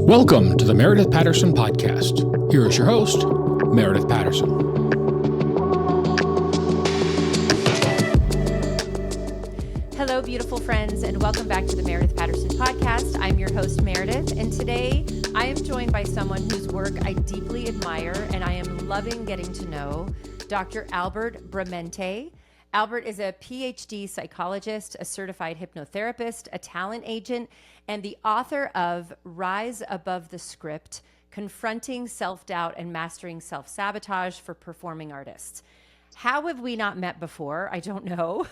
Welcome to the Meredith Patterson Podcast. Here is your host, Meredith Patterson. Hello, beautiful friends, and welcome back to the Meredith Patterson Podcast. I'm your host, Meredith, and today I am joined by someone whose work I deeply admire and I am loving getting to know, Dr. Albert Bramante. Albert is a Ph.D. psychologist, a certified hypnotherapist, a talent agent, and the author of Rise Above the Script, Confronting Self-Doubt and Mastering Self-Sabotage for Performing Artists. How have we not met before? I don't know.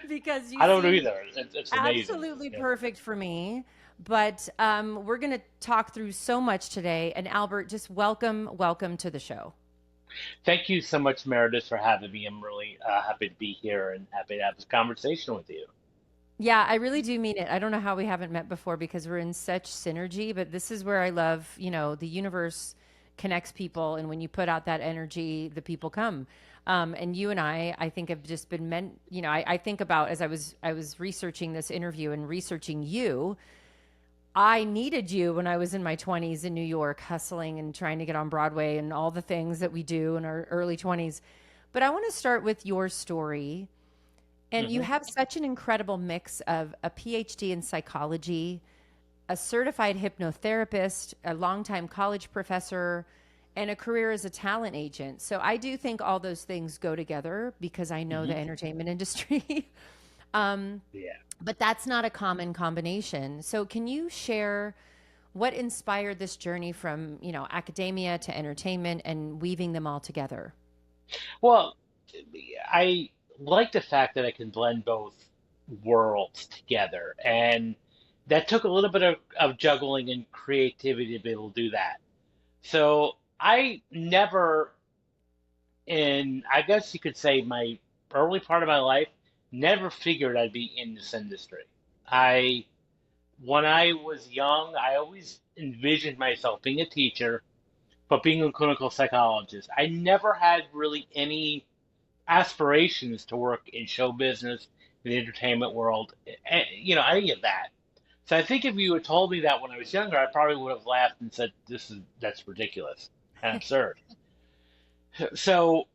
Because I don't know either. It's amazing. Absolutely perfect for me. But we're going to talk through so much today. And Albert, just welcome to the show. Thank you so much, Meredith, for having me. I'm really happy to be here and happy to have this conversation with you. Yeah, I really do mean it. I don't know how we haven't met before because we're in such synergy, but this is where I love, the universe connects people. And when you put out that energy, the people come. And you and I think have just been meant, I think about as I was researching this interview and researching you, I needed you when I was in my 20s in New York, hustling and trying to get on Broadway and all the things that we do in our early 20s. But I want to start with your story. And you have such an incredible mix of a PhD in psychology, a certified hypnotherapist, a longtime college professor, and a career as a talent agent. So I do think all those things go together because I know the entertainment industry. But that's not a common combination. So can you share what inspired this journey from, academia to entertainment and weaving them all together? Well, I like the fact that I can blend both worlds together. And that took a little bit of juggling and creativity to be able to do that. So I never, I guess you could say my early part of my life, never figured I'd be in this industry. When I was young, I always envisioned myself being a teacher, but being a clinical psychologist. I never had really any aspirations to work in show business, in the entertainment world, any of that. So I think if you had told me that when I was younger, I probably would have laughed and said, that's ridiculous and absurd. So,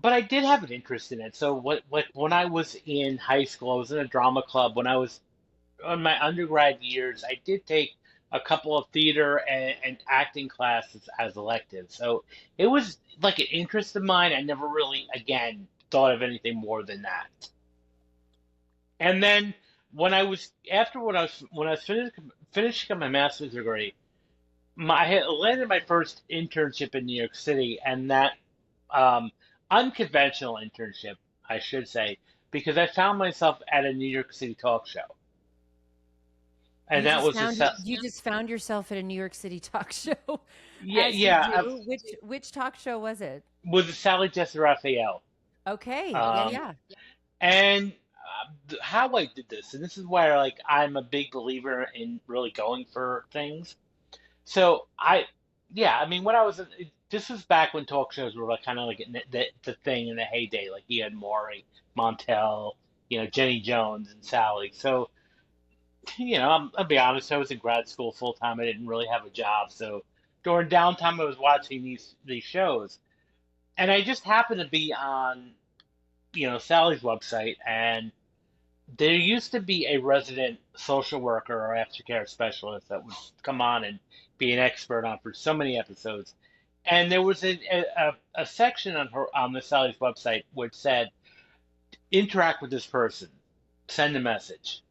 but I did have an interest in it. So when I was in high school, I was in a drama club. When I was in my undergrad years, I did take a couple of theater and acting classes as electives. So it was like an interest of mine. I never really, again, thought of anything more than that. And then when I was finishing up my master's degree, I had landed my first internship in New York City, and that unconventional internship, I should say, because I found myself at a New York City talk show. And you just found yourself at a New York City talk show. Yeah. Which talk show was it? Was it Sally Jesse Raphael? Okay. Yeah. And how I did this, and this is where I'm a big believer in really going for things. So when I was, this was back when talk shows were kind of the thing in the heyday. Like you had Maury, Montel, Jenny Jones, and Sally. So. I'll be honest, I was in grad school full time. I didn't really have a job. So during downtime, I was watching these shows. And I just happened to be on, Sally's website. And there used to be a resident social worker or aftercare specialist that would come on and be an expert on for so many episodes. And there was a section on the Sally's website which said, interact with this person, send a message.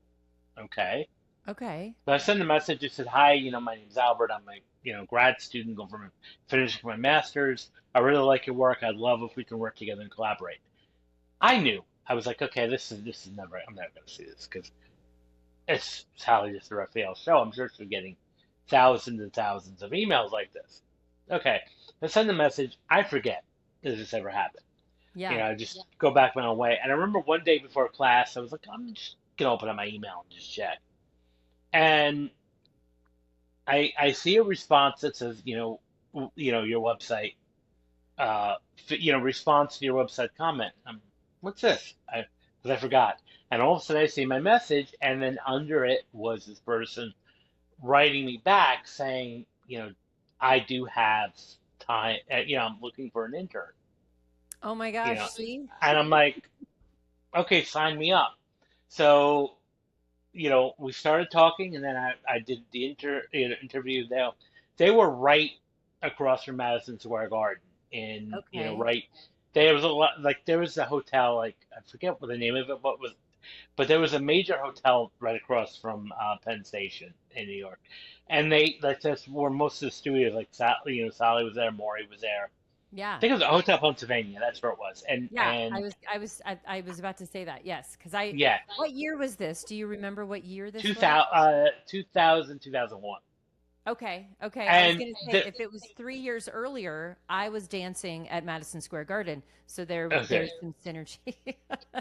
Okay. So I sent a message. It said, "Hi, my name's Albert. I'm a grad student going from finishing my master's. I really like your work. I'd love if we can work together and collaborate." I knew. I was like, okay, this is never. I'm never going to see this because it's Sally Jesse Raphael show. I'm sure she's getting thousands and thousands of emails like this. Okay. I send a message. I forget that this ever happened. Yeah. I just go back my own way. And I remember one day before class, I was like, I'm just gonna open up my email and just check. And I see a response that says, your website, response to your website comment. What's this? Because I forgot. And all of a sudden I see my message, and then under it was this person writing me back saying, I do have time. I'm looking for an intern. Oh my You gosh, know, see? and I'm like, okay, sign me up. So we started talking, and then I did the interview. They were right across from Madison Square Garden, in Okay. right. There was a lot, like there was a hotel, like I forget what the name of it, but there was a major hotel right across from Penn Station in New York, and that's where most of the studios, like Sally was there, Maury was there. I Yeah. think it was a Hotel Pennsylvania. That's where it was, and Yeah, and I was about to say that. Yes, because I yeah, what year was this? Do you remember what year this was? 2000, 2000, 2001. Okay, okay. I was And gonna say if it was 3 years earlier, I was dancing at Madison Square Garden, so okay, there's some synergy.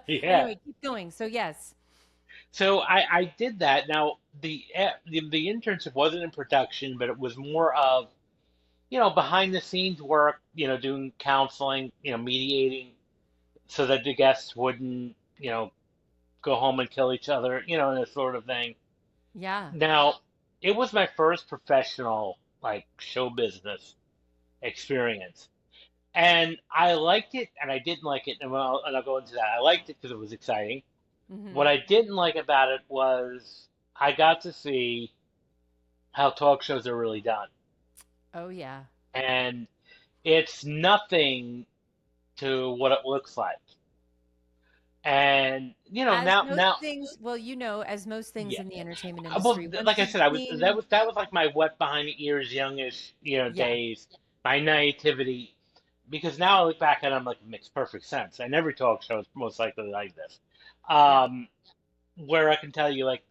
yeah. Anyway, keep going. So yes, So I did that. Now the internship wasn't in production, but it was more of behind the scenes work. Doing counseling, mediating, so that the guests wouldn't go home and kill each other, and this sort of thing. yeah. Now it was my first professional like show business experience. And I liked it, and I didn't like it, and I'll go into that. I liked it because it was exciting. Hmm. What I didn't like about it was I got to see how talk shows are really done, Oh yeah. and it's nothing to what it looks like. And As most now, things, well, as most things yeah. in the entertainment Well, industry, once like I you've said, I was seen, that was like my wet behind the ears, youngish, yeah, days, my naivety. Because now I look back at it, I'm like, it makes perfect sense. And every talk show is most likely like this. yep, Um, where I can tell you like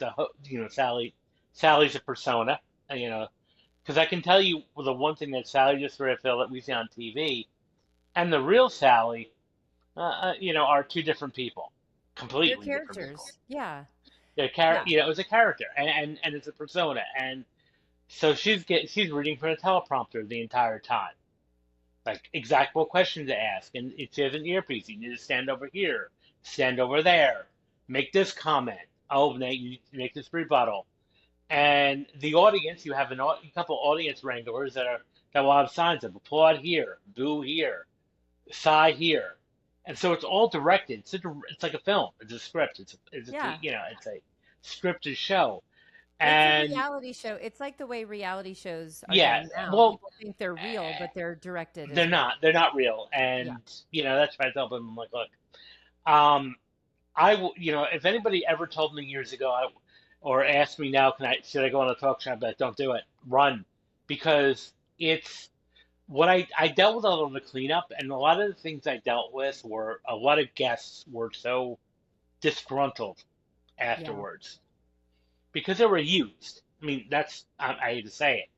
Sally's a persona, because I can tell you the one thing that Sally just Raphael that we see on TV and the real Sally, are two different people, they're completely different people. characters. Yeah, They're yeah, it was a character and it's a persona, and so she's reading from a teleprompter the entire time, like exact what question to ask, and she has an earpiece. You need to stand over here, stand over there, make this comment. Oh, Nate, you make this rebuttal. And the audience, you have a couple audience wranglers that will have signs of applaud here, boo here, sigh here, and so it's all directed. It's like a film. It's a script. yeah. It's a scripted show. It's a And reality show. It's like the way reality shows are yeah, done now. well, People think they're real, but they're directed they're as well. not. They're not real. Yeah. And that's why I tell them, I'm like, look, um, I will. If anybody ever told me years ago, or asked me now, should I go on a talk show? But don't do it. Run, because it's what I dealt with a little of the cleanup, and a lot of the things I dealt with were a lot of guests were so disgruntled Yeah. afterwards because they were used. I mean, I hate to say it.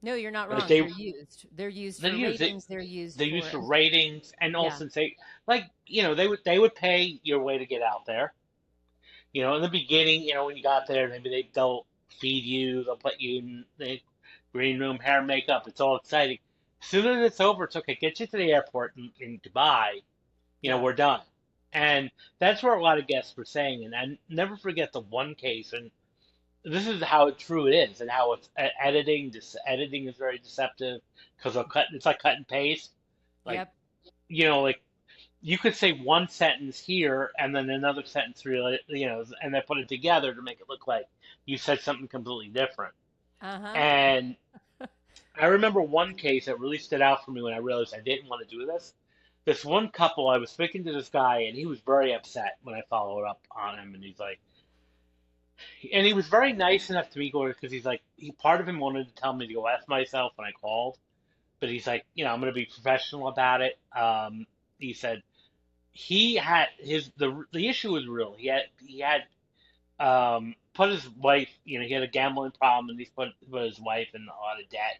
No, you're not But wrong. They're used. They're used they're for used. ratings. They're used They're used for, for ratings, and yeah. also say like they would pay your way to get out there. In the beginning, when you got there, maybe they'll feed you, they'll put you in the green room, hair and makeup. It's all exciting. As soon as it's over, it's okay. Get you to the airport in Dubai. Yeah. We're done. And that's where a lot of guests were saying. And I never forget the one case, and this is how true it is, and how it's editing. This editing is very deceptive because it's like cut and paste. Like Yep. like you could say one sentence here and then another sentence really, and they put it together to make it look like you said something completely different. Uh-huh. And I remember one case that really stood out for me when I realized I didn't want to do this. This one couple, I was speaking to this guy, and he was very upset when I followed up on him, and he was very nice enough to me because he's like, part of him wanted to tell me to go F myself when I called, but he's like, I'm going to be professional about it. He said, he had the issue was real. He had put his wife, he had a gambling problem, and he's put his wife in a lot of debt.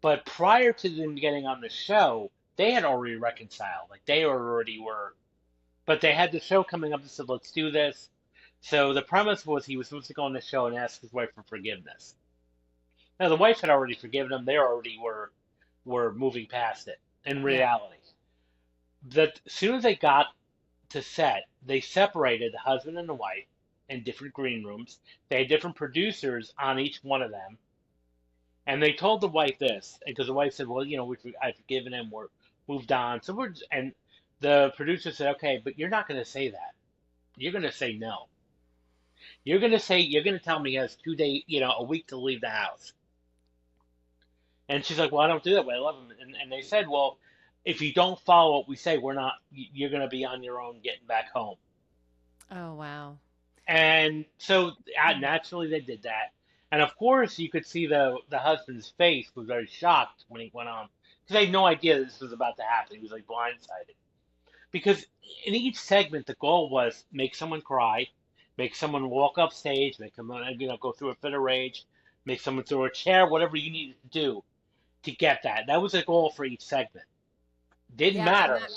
But prior to them getting on the show, they had already reconciled. Like they already were, but they had the show coming up and said, "Let's do this." So the premise was he was supposed to go on the show and ask his wife for forgiveness. Now the wife had already forgiven him. They already were moving past it in Yeah. reality. That as soon as they got to set, they separated the husband and the wife in different green rooms. They had different producers on each one of them. And they told the wife this, because the wife said, "Well, I've forgiven him. We're moved on." And the producer said, "Okay, but you're not going to say that. You're going to say no. You're going to tell me he has 2 days, a week to leave the house." And she's like, "Well, I don't do that, but I love him." And they said, "Well, if you don't follow what we say, we're not. You're going to be on your own getting back home." Oh, wow. And so naturally they did that. And of course, you could see the husband's face was very shocked when he went on, because they had no idea this was about to happen. He was like blindsided. Because in each segment, the goal was make someone cry, make someone walk up stage, make someone go through a fit of rage, make someone throw a chair, whatever you needed to do to get that. That was a goal for each segment. Didn't Yeah, matter.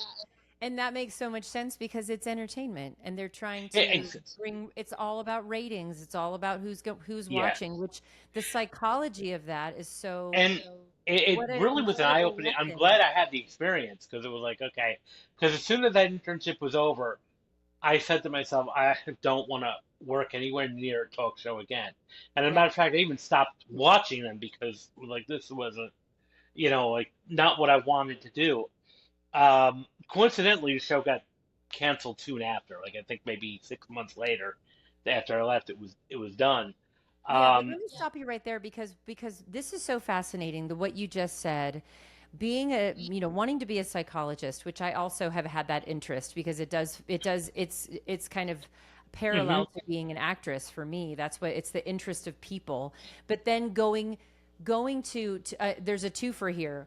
and that makes so much sense because it's entertainment, and they're trying It, to it's, bring. It's all about ratings. It's all about who's yeah. watching. Which the psychology of that is so. And it What an really was an incredible eye-opening. I'm lesson. glad I had the experience, because it was like, okay, because as soon as that internship was over, I said to myself, I don't want to work anywhere near a talk show again. And as a Yeah. matter of fact, I even stopped watching them, because like this wasn't, like not what I wanted to do. Coincidentally, the show got canceled soon after. Like I think maybe 6 months later, after I left, it was done. Yeah, but Um, let me stop you right there because this is so fascinating. The what you just said, being a wanting to be a psychologist, which I also have had that interest because it's kind of mhm, parallel to being an actress for me. That's what it's the interest of people. But then going to there's a twofer here.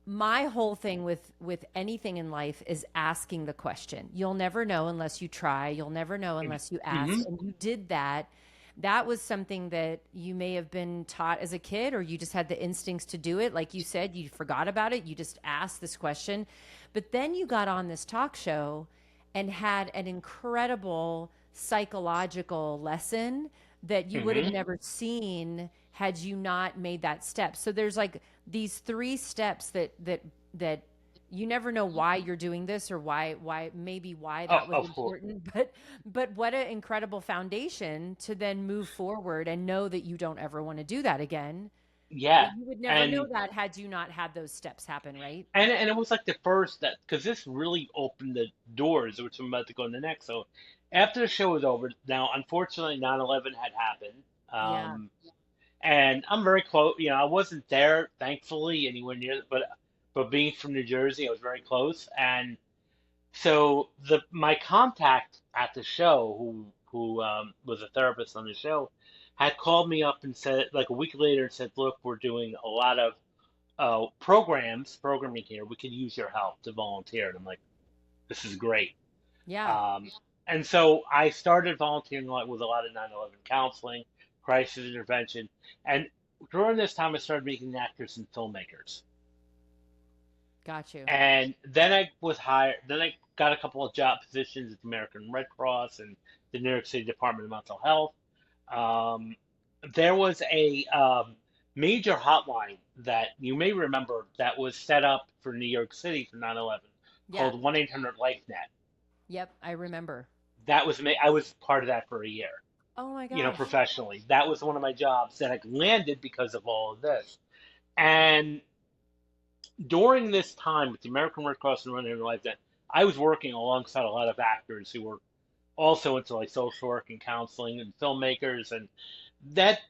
My whole thing with anything in life is asking the question. You'll never know unless you try. You'll never know unless you ask. mhm. And you did that. That was something that you may have been taught as a kid, or you just had the instincts to do it. Like you said, you forgot about it. You just asked this question. But then you got on this talk show and had an incredible psychological lesson that you would have Hmm. never seen had you not made that step. So there's like these three steps that you never know why you're doing this or why Oh, that was of course. important, but what an incredible foundation to then move forward and know that you don't ever want to do that again. But Yeah. you would never know And that had you not had those steps happen, right? and it was like the first, that, because this really opened the doors, which I'm about to go into next. So after the show was over, now unfortunately 9/11 had happened. Yeah. And I'm very close. I wasn't there, thankfully, anywhere near, but being from New Jersey, I was very close. And so the my contact at the show, who was a therapist on the show, had called me up and said, like a week later, and said, "Look, we're doing a lot of programming here. We could use your help to volunteer." And I'm like, "This is great." Yeah. Um, and so I started volunteering with a lot of 9/11 counseling, crisis intervention, and during this time, I started meeting actors and filmmakers. Got you. And then I was hired. Then I got a couple of job positions at the American Red Cross and the New York City Department of Mental Health. Um, there was a major hotline that you may remember that was set up for New York City for 9/11, Yeah. called 1-800-LIFE-NET. Yep, I remember. That was me. I was part of that for a year, Oh my gosh. professionally. That was one of my jobs that I landed because of all of this. And during this time with the American Red Cross and Running Life, that I was working alongside a lot of actors who were also into like social work and counseling and filmmakers, and that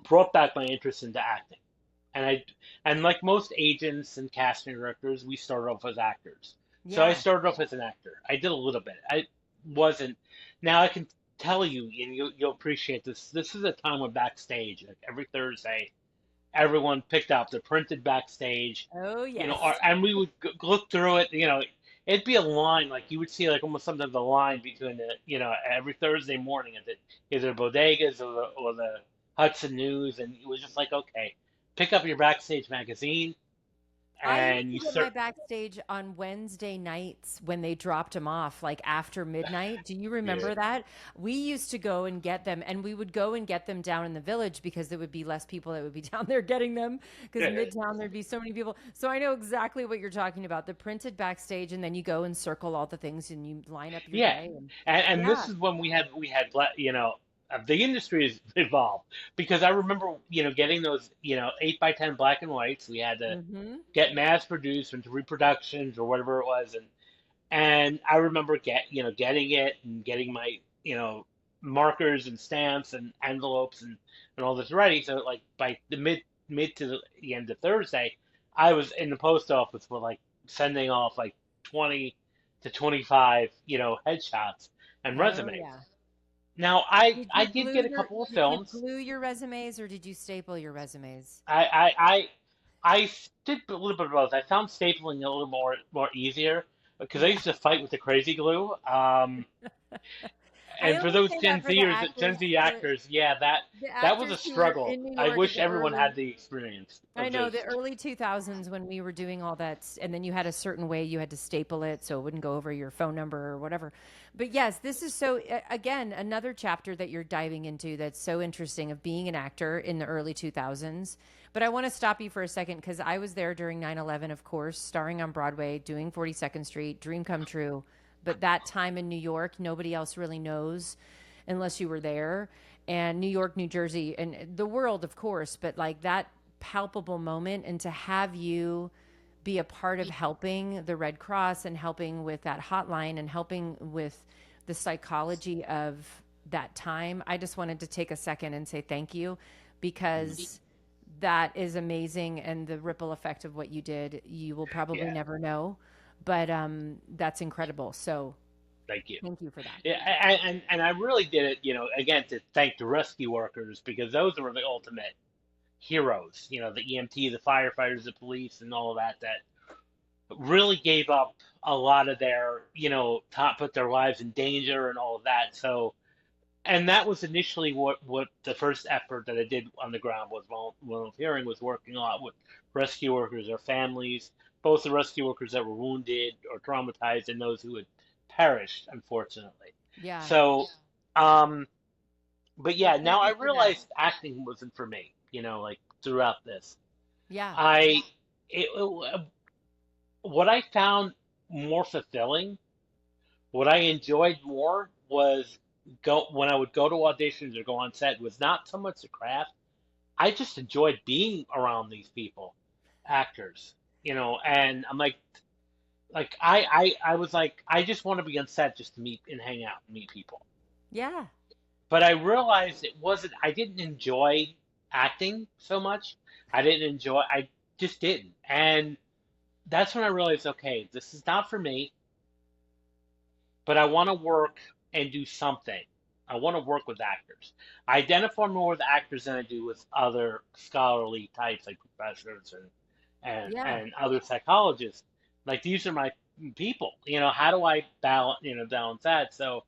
brought back my interest into acting. And like most agents and casting directors, we started off as actors. So I Yeah. started off as an actor. I did a little bit. I wasn't. Now I can tell you, and you'll appreciate this. This is a time when backstage, like every Thursday, everyone picked up the printed backstage, Oh yes. and we would look through it. It'd be a line, like you would see, like almost sometimes a line between every Thursday morning at either bodegas or the Hudson News, and it was just like, okay, pick up your backstage magazine, I used and to you get my start. backstage on Wednesday nights when they dropped them off, like after midnight. Do you Yeah. remember that? We used to go and get them, and we would go and get them down in the village because there would be less people that would be down there getting them because Midtown, there'd be so many people. So I know exactly what you're talking about, the printed backstage, and then you go and circle all the things and you line up your Yeah, day. And and this yeah, is when we had the industry has evolved because I remember, getting those, 8x10 black and whites. We had to Mm-hmm. get mass produced into reproductions or whatever it was, and I remember getting it and getting my, markers and stamps and envelopes and all this ready. So like by the mid to the end of Thursday, I was in the post office with like sending off like 20 to 25, headshots and Oh resumes. yeah. Now I did get a couple of Did you films. glue your resumes or did you staple your resumes? I I I I did a little bit of both. I found stapling a little more easier because I Yeah. used to fight with the crazy glue. I And for only those say that Gen for the Zers, Gen actors, Z for actors, yeah, the that was a actors who were struggle. in New I York in wish the everyone early. had the experience I of know the just, early 2000s when we were doing all that, and then you had a certain way you had to staple it so it wouldn't go over your phone number or whatever. But yes, this is so, again, another chapter that you're diving into that's so interesting of being an actor in the early 2000s. But I want to stop you for a second because I was there during 9/11, of course, starring on Broadway, doing 42nd Street, dream come true. But that time in New York, nobody else really knows unless you were there. And New York, New Jersey, and the world, of course, but like that palpable moment, and to have you be a part of helping the Red Cross and helping with that hotline and helping with the psychology of that time. I just wanted to take a second and say thank you because that is amazing. And the ripple effect of what you did, you will probably yeah, never know, but that's incredible. So thank you. thank you for that. Yeah, and I really did it, again to thank the rescue workers because those were the ultimate heroes. The EMT, the firefighters, the police, and all of that really gave up a lot of their, top put their lives in danger and all of that. So, and that was initially what the first effort that I did on the ground was volunteering, was working a lot with rescue workers, their families, both the rescue workers that were wounded or traumatized and those who had perished, unfortunately. Yeah. So, um, but Well, yeah, thank now I you for that. realized acting wasn't for me, like throughout this. Yeah. I, what I found more fulfilling, what I enjoyed more was go when I would go to auditions or go on set was not so much the craft. I just enjoyed being around these people, actors, and I'm like I was like I just want to be on set just to meet and hang out and meet people. Yeah. But I realized I didn't enjoy acting so much. I just didn't. And that's when I realized, okay, this is not for me, but I want to work and do something. I want to work with actors. I identify more with actors than I do with other scholarly types like professors Yeah. and other psychologists. Like these are my people. How do I balance that? So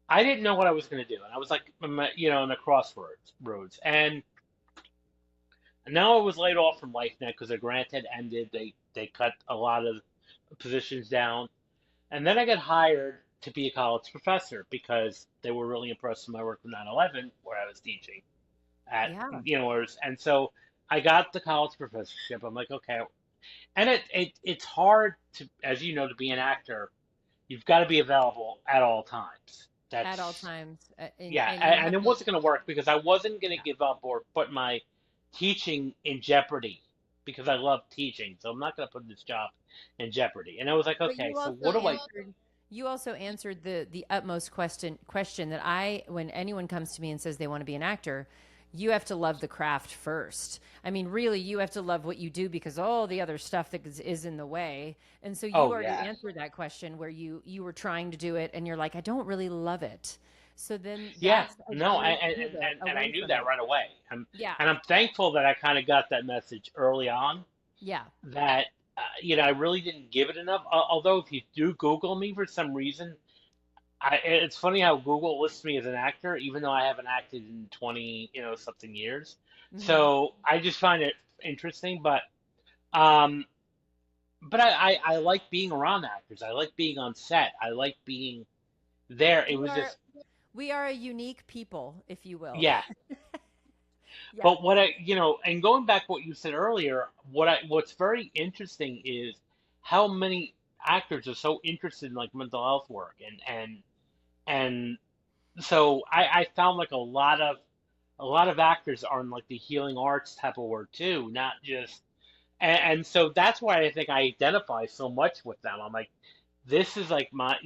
I didn't know what I was going to do, and I was like, in a crossroads. And now I was laid off from LifeNet because the grant had ended. They cut a lot of positions down, and then I got hired to be a college professor because they were really impressed with my work with 9/11, where I was teaching at Yeah. and so I got the college professorship. I'm like, okay, and it's hard to, as you know, to be an actor. You've got to be available at all times. At all That's times. Yeah, And you and have it to, wasn't going to work because I wasn't going yeah. to give up or put my teaching in jeopardy because I love teaching. So I'm not going to put this job in jeopardy. And I was like, But okay, you so also what do I? answered you also answered the utmost question that when anyone comes to me and says they want to be an actor, you have to love the craft first. I mean, really, you have to love what you do because all the other stuff that is in the way. And so you Oh already yeah, answered that question where you were trying to do it and you're like, I don't really love it. So then yeah, that's a no, great pivot and I away knew from that it. right away. Yeah. And I'm thankful that I kind of got that message early on. Yeah. That I really didn't give it enough. Although if you do Google me for some reason, it's funny how Google lists me as an actor, even though I haven't acted in 20, something years. Hmm. So I just find it interesting, um, but I like being around actors. I like being on set. I like being there. It We was are just, we are a unique people, if you will. yeah. Yeah. But and going back to what you said earlier, what's very interesting is how many actors are so interested in like mental health work and so I found like a lot of actors are in like the healing arts type of work too, not just and so that's why I think I identify so much with them. I'm like, this is like my,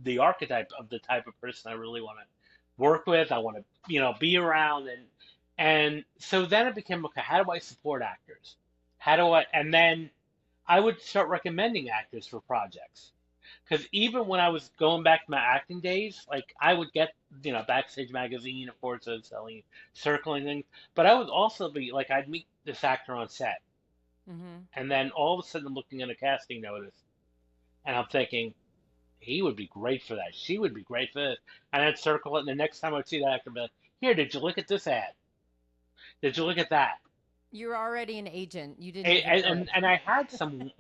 the archetype of the type of person I really want to work with. I want to, be around, and so then it became, okay, how do I support actors? And then I would start recommending actors for projects. Because even when I was going back to my acting days, like I would get, Backstage Magazine, of course, I was selling, circling things, but I would also be like, I'd meet this actor on set. Mm-hmm. And then all of a sudden I'm looking at a casting notice and I'm thinking, he would be great for that. She would be great for this. And I'd circle it, and the next time I'd see that actor, I'd be like, here, did you look at this ad? Did you look at that? You're already an agent. You didn't And, even know and, it. and I had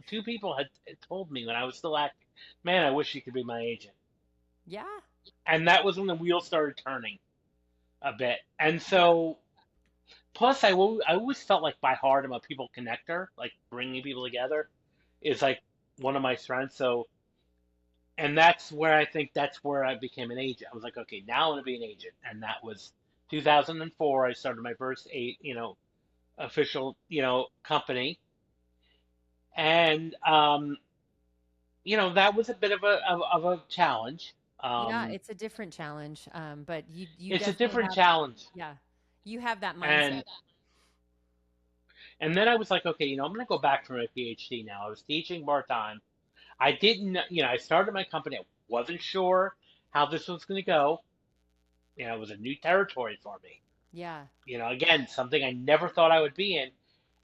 two people had told me when I was still acting, man, I wish you could be my agent. Yeah. And that was when the wheels started turning a bit. And Yeah. so, plus, I always felt like by heart I'm a people connector, like bringing people together is like one of my strengths. So, and that's where I became an agent. I was like, okay, now I want to be an agent, and that was 2004. I started my first official company, and that was a bit of a challenge. Yeah, Um, it's a different challenge. But you it's a definitely different have, challenge, yeah, you have that mindset. and then I was like, okay, I'm going to go back for my PhD now. I was teaching part time. I didn't, I started my company. I wasn't sure how this was going to go. It was a new territory for me. Yeah. Again, something I never thought I would be in.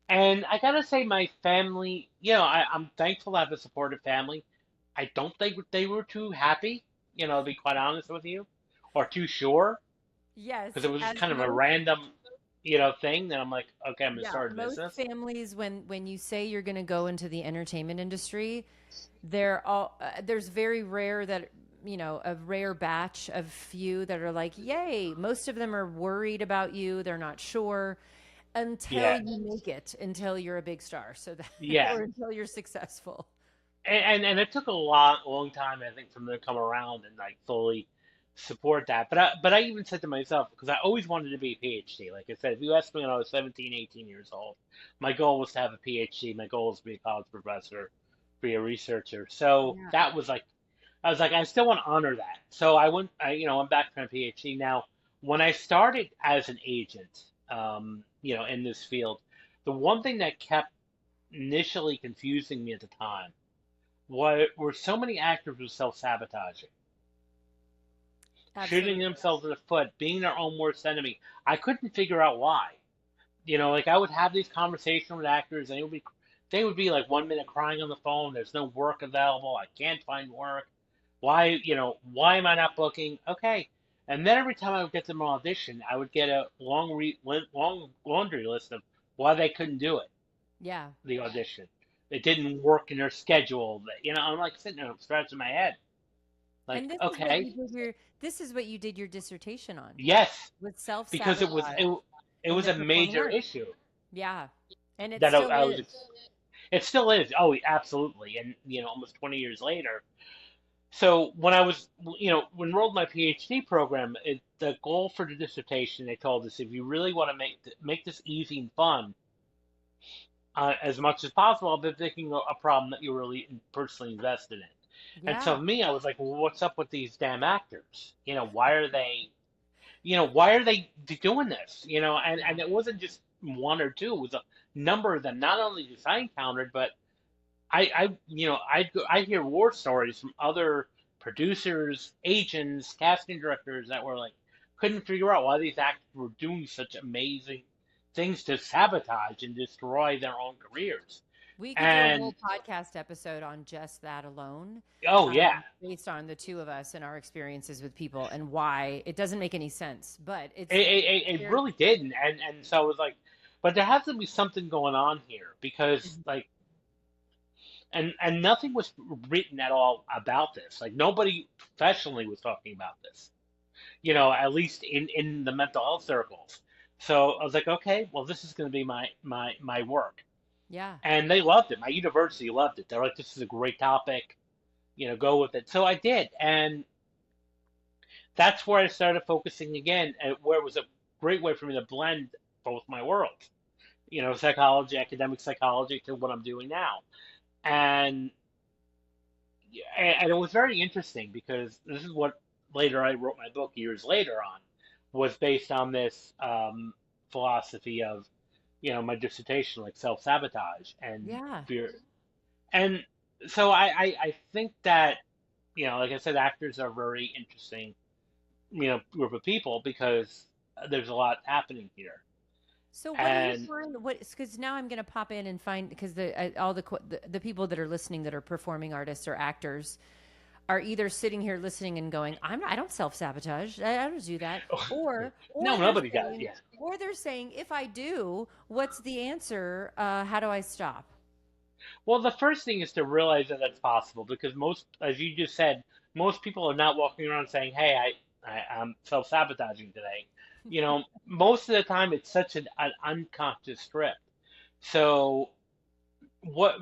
And I gotta say, my family, I'm thankful I have a supportive family. I don't think they were too happy, to be quite honest with you, or too sure, because Yes, it was just as kind of a most, random, thing that I'm like, okay, I'm gonna yeah, start a most business. families, when you say you're going to go into the entertainment industry, there's very rare that, a rare batch of few that are like, yay. Most of them are worried about you. They're not sure until Yeah, you make it, until you're a big star, so that, yeah. or until you're successful. And it took a long time, I think, for them to come around and like fully support that. But I even said to myself, because I always wanted to be a PhD. Like I said, if you asked me when I was 17, 18 years old, my goal was to have a PhD. My goal was to be a college professor, be a researcher. So Yeah. that was like, I was like, I still want to honor that. So I went back to my PhD. Now, when I started as an agent, in this field, the one thing that kept initially confusing me at the time were so many actors were self-sabotaging, shooting Absolutely. themselves in the foot, being their own worst enemy. I couldn't figure out why. Like I would have these conversations with actors, and they would be like 1 minute crying on the phone. There's no work available. I can't find work. Why am I not booking? Okay. And then every time I would get them an audition, I would get a long laundry list of why they couldn't do it. Yeah. The audition. It didn't work in their schedule. I'm like sitting there scratching my head. Like, And okay, this is what you did your dissertation on, yes, with because self-sabotage it in was the a performing major arts. issue Yeah. And it that still I was. is. It still is. Oh, absolutely. And almost 20 years later. So when I was, enrolled in my PhD program, the goal for the dissertation, they told us, if you really want to make this easy and fun, as much as possible, I'll be thinking a problem that you're really personally invested in. And so Yeah. me, I was like, well, what's up with these damn actors? Why are they doing this? And Yeah. it wasn't just one or two; it was a number of them. Not only just I encountered, but I hear war stories from other producers, agents, casting directors that were like couldn't figure out why these actors were doing such amazing things to sabotage and destroy their own careers. We could do a whole And podcast episode on just that alone, oh yeah, based on the two of us and our experiences with people and why it doesn't make any sense, but it, it, it very, really didn't. And so I was like, but there has to be something going on here because like and nothing was written at all about this. Like nobody professionally was talking about this. At least in the mental health circles. So I was like, okay, well, this is going to be my work, yeah. and they loved it. My university loved it. They're like, this is a great topic, go with it. So I did, and that's where I started focusing again, and where it was a great way for me to blend both my worlds, psychology, academic psychology, to what I'm doing now. And and it was very interesting because this is what later I wrote my book years later on, was based on this philosophy of, my dissertation, like self-sabotage and Yeah. fear. And so I think that, like I said, actors are very interesting, group of people because there's a lot happening here. So what do you And find? What because now I'm going to pop in and find because all the people that are listening that are performing artists or actors are either sitting here listening and going, I don't self sabotage. I don't do that, no, they're nobody does. saying, Yeah. if I do, what's the answer? How do I stop? Well, the first thing is to realize that that's possible because most, as you just said, most people are not walking around saying, "Hey, I'm self-sabotaging today." Most of the time it's such an unconscious script. So what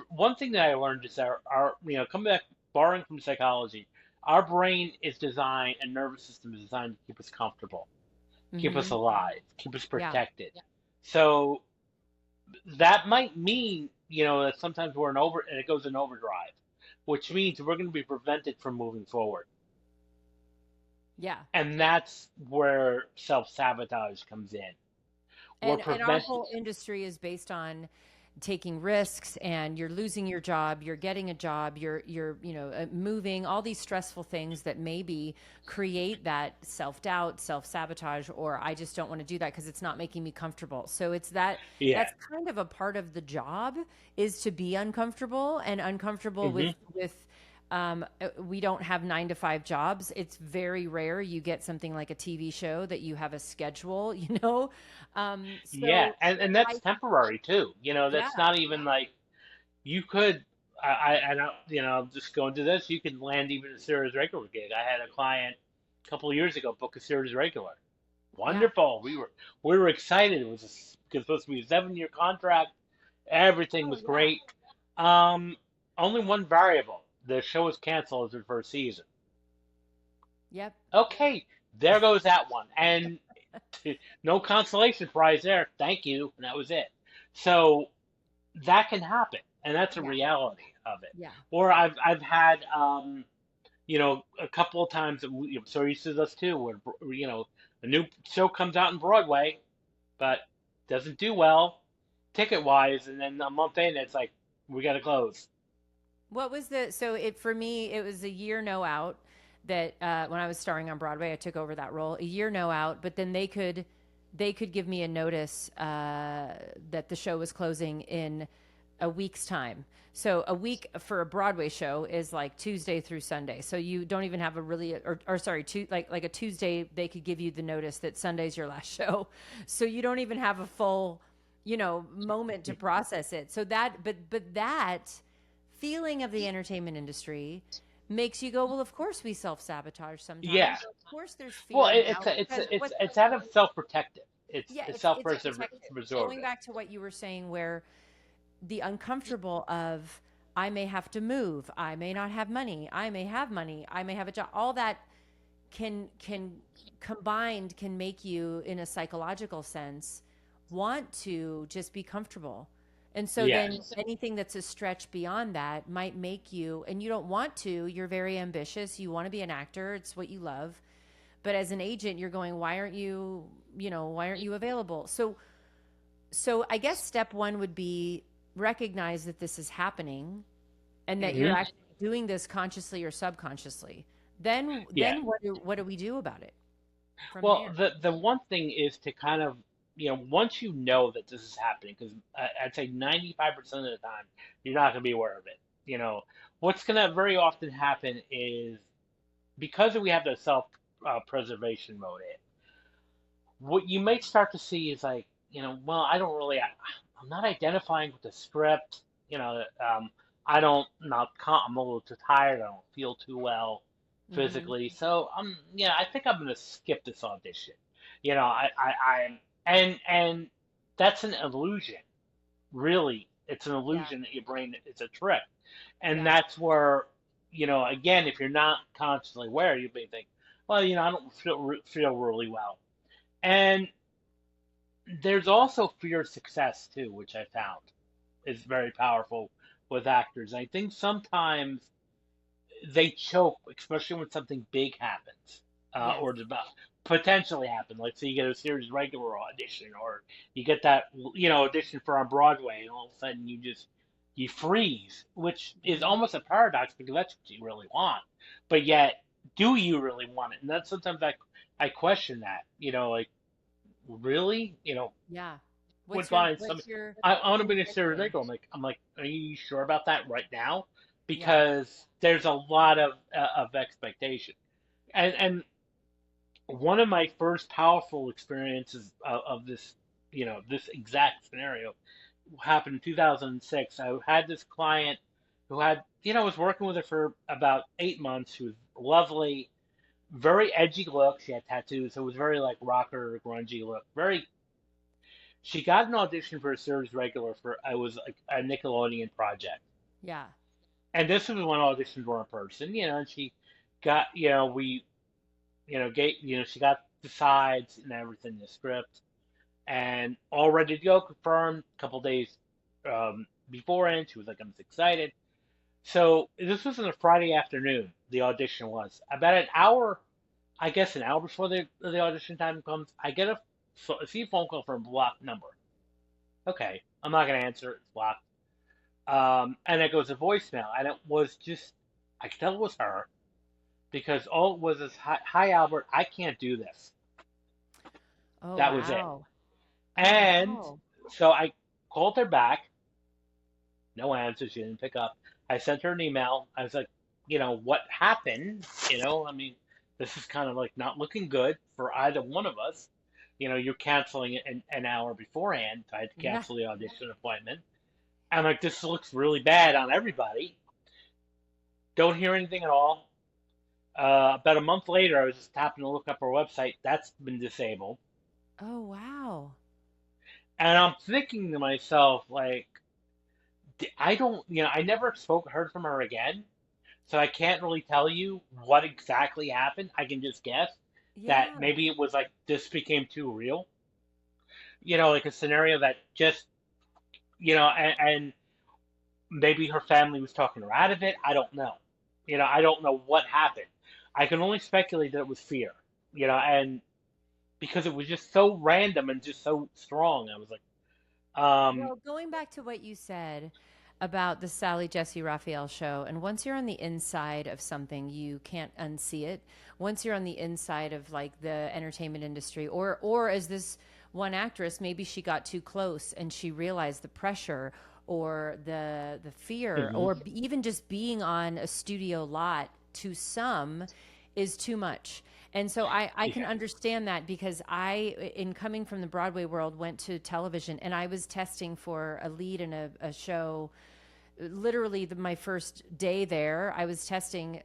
one thing that I learned is our coming back, borrowing from psychology, our brain is designed and nervous system is designed to keep us comfortable, keep us Mm-hmm. alive, keep us Yeah. protected. So that might mean, that sometimes we're in over and it goes in overdrive, which means we're going to be prevented from moving forward. Yeah. And that's where self-sabotage comes in. We're And our prevented. whole industry is based on taking risks, and you're losing your job, you're getting a job, you're moving, all these stressful things that maybe create that self-doubt, self-sabotage, or I just don't want to do that because it's not making me comfortable. So it's Yeah. that's kind of a part of the job, is to be uncomfortable, and uncomfortable Hmm. with we don't have 9 to 5 jobs. It's very rare you get something like a TV show that you have a schedule, Yeah, so and I, that's temporary too. yeah, That's not even like you could. I don't. Just go into this. You could land even a series regular gig. I had a client a couple of years ago book a series regular. yeah. Wonderful. We were excited. It was supposed to be a 7-year contract. Everything Oh, was yeah. great. Um, Only one variable. The show was canceled as the first season. Yep. Okay, there goes that one. And no consolation prize there. Thank you. And that was it. So that can happen, and that's a Yeah. reality of it. Yeah. Or I've had a couple of times that so used to this too, where a new show comes out in Broadway, but doesn't do well ticket wise, and then a month in, it's like we got to close. What was so it for me, it was a year no out that when I was starring on Broadway, I took over that role, a year no out, but then they could give me a notice that the show was closing in a week's time. So a week for a Broadway show is like Tuesday through Sunday. So you don't even have a really, or sorry, like a Tuesday, they could give you the notice that Sunday's your last show. So you don't even have a full, moment to process it. So but that feeling of the entertainment industry makes you go, well, of course we self-sabotage Yeah. sometimes. Of course there's Well, fear and doubt, because it's out of self-protective. yeah, It's it's protective. Going self-preservative. back to what you were saying, where the uncomfortable of, I may have to move, I may not have money, I may have money, I may have a job, all that can combined can make you, in a psychological sense, want to just be comfortable. And so then Yes. anything that's a stretch beyond that might make you, and you don't want to, you're very ambitious, you want to be an actor, it's what you love. But as an agent, you're going, why aren't you available? So I guess step one would be recognize that this is happening, and that you're Hmm. actually doing this consciously or subconsciously. Then Yeah. what do we do about it from Well, there? the one thing is to kind of, once you know that this is happening, because I'd say 95% of the time you're not going to be aware of it. What's going to very often happen is because we have the self preservation mode in, what you might start to see is like, well, I don't really, I'm not identifying with the script. I don't, I'm a little too tired. I don't feel too well Hmm. physically. So I think I'm gonna skip this audition. And that's an illusion. Really, it's an Yeah, illusion that your brain, it's a trick. And yeah, that's where, again, if you're not consciously aware, you may think, well, I don't feel really well. And there's also fear of success too, which I found is very powerful with actors. I think sometimes they choke, especially when something big happens, Yes. or about potentially happen. Like, say you get a series regular audition, or you get that audition for on Broadway, and all of a sudden you freeze, which is Mhm. almost a paradox because that's what you really want, but yet do you really want it? And that's sometimes I question that. Like, really, Yeah. would What's your find some. what's your I want to be in a series intention? regular. I'm like, are you sure about that right now? Yeah. Because there's a lot of expectation. And one of my first powerful experiences of this, this exact scenario happened in 2006. I had this client who was working with her for about 8 months. She was lovely, very edgy look. She had tattoos, so it was very like rocker, grungy look. She got an audition for a series regular for it was like a Nickelodeon project, Yeah. and this was when auditions were in person. And she got, we she got the sides and everything, the script, and all ready to go, confirmed. A couple days beforehand, she was like, "I'm excited." So this was on a Friday afternoon. The audition was about an hour, I guess, an hour before the audition time comes. I get a phone call from a blocked number. Okay, I'm not gonna answer it. It's blocked. And it goes to voicemail, and it was just, I could tell it was her because all it was is, "Hi, Albert, I can't do this." Oh, That was it. wow. Oh, And wow. so I called her back. No answer. She didn't pick up. I sent her an email. I was like, what happened? I mean, this is kind of like not looking good for either one of us. You're canceling it an hour beforehand. I had to Yeah. cancel the audition appointment. I'm like, this looks really bad on everybody. Don't hear anything at all. About a month later, I was just happening to look up her website. That's been disabled. Oh, wow. And I'm thinking to myself, like, I don't, I never heard from her again. So I can't really tell you what exactly happened. I can just guess that Yeah. maybe it was like this became too real. Like a scenario that just, and maybe her family was talking her out of it. I don't know. I don't know what happened. I can only speculate that it was fear, and because it was just so random and just so strong, I was like, Well, going back to what you said about the Sally Jesse Raphael show, and once you're on the inside of something, you can't unsee it. Once you're on the inside of like the entertainment industry, or as this one actress, maybe she got too close and she realized the pressure or the fear, mhm, or even just being on a studio lot to some is too much. And so I can yeah, understand that because in coming from the Broadway world, went to television and I was testing for a lead in a show. Literally, my first day there, I was testing,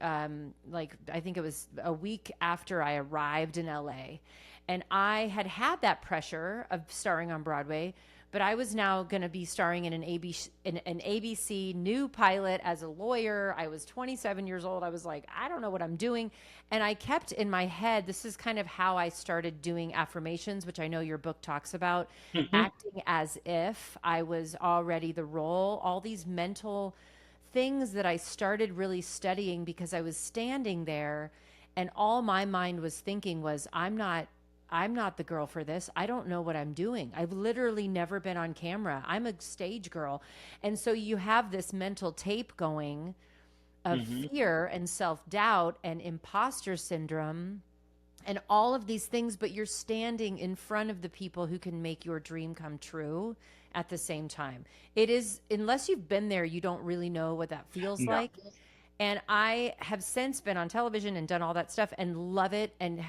like, I think it was a week after I arrived in LA. And I had had that pressure of starring on Broadway, but I was now going to be starring in an ABC new pilot as a lawyer. I was 27 years old. I was like, I don't know what I'm doing. And I kept in my head, this is kind of how I started doing affirmations, which I know your book talks about, mhm, acting as if I was already the role, all these mental things that I started really studying because I was standing there and all my mind was thinking was, I'm not the girl for this. I don't know what I'm doing. I've literally never been on camera. I'm a stage girl. And so you have this mental tape going of mhm, fear and self-doubt and imposter syndrome and all of these things, but you're standing in front of the people who can make your dream come true at the same time. It is, unless you've been there, you don't really know what that feels no, like. And I have since been on television and done all that stuff and love it and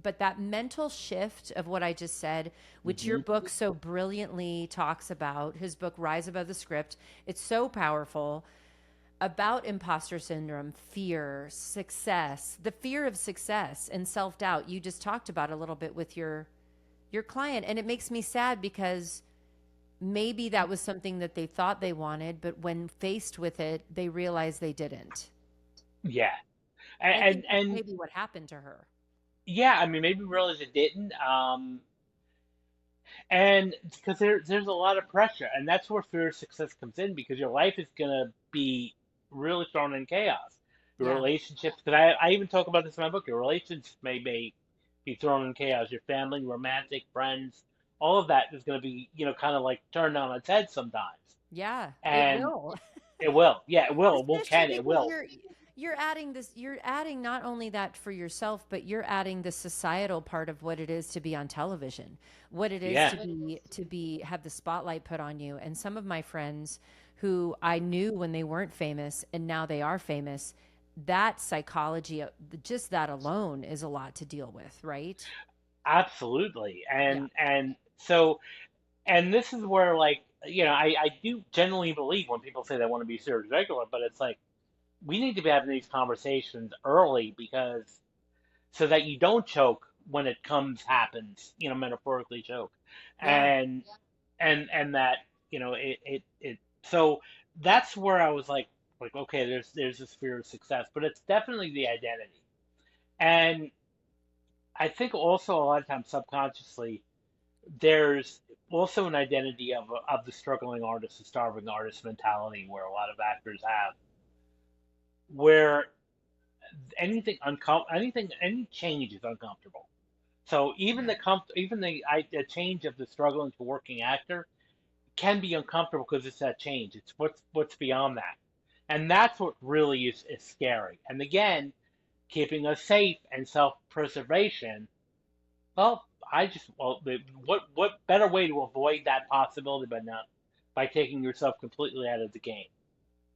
but that mental shift of what I just said, which your mhm, book so brilliantly talks about, his book Rise Above the Script, it's so powerful about imposter syndrome, fear, success, the fear of success and self-doubt. You just talked about a little bit with your client, and it makes me sad because maybe that was something that they thought they wanted, but when faced with it, they realized they didn't. yeah. I think that's and maybe what happened to her. yeah, I mean, maybe realize it didn't. And because there's a lot of pressure, and that's where fear of success comes in because your life is gonna be really thrown in chaos. Your Yeah. relationships, because I even talk about this in my book, your relationships may be thrown in chaos. Your family, romantic, friends, all of that is gonna be, kind of like turned on its head sometimes. Yeah, it And will. it will, yeah, it will. It won't Especially can, it because will. you're adding not only that for yourself, but you're adding the societal part of what it is to be on television, what it is Yeah, to be have the spotlight put on you. And some of my friends who I knew when they weren't famous and now they are famous, that psychology, just that alone is a lot to deal with, right? absolutely. Yeah. And this is where, like, I do genuinely believe when people say they want to be serious regular, but it's like we need to be having these conversations early because so that you don't choke when it happens, metaphorically choke, Yeah. and and that it. So that's where I was like okay, there's this fear of success, but it's definitely the identity, and I think also a lot of times subconsciously there's also an identity of the struggling artist, the starving artist mentality, where a lot of actors have, where any change is uncomfortable. So even the change of the struggling to working actor can be uncomfortable because it's that change. It's what's beyond that, and that's what really is scary. And again, keeping us safe and self-preservation. Well, what better way to avoid that possibility but not by taking yourself completely out of the game?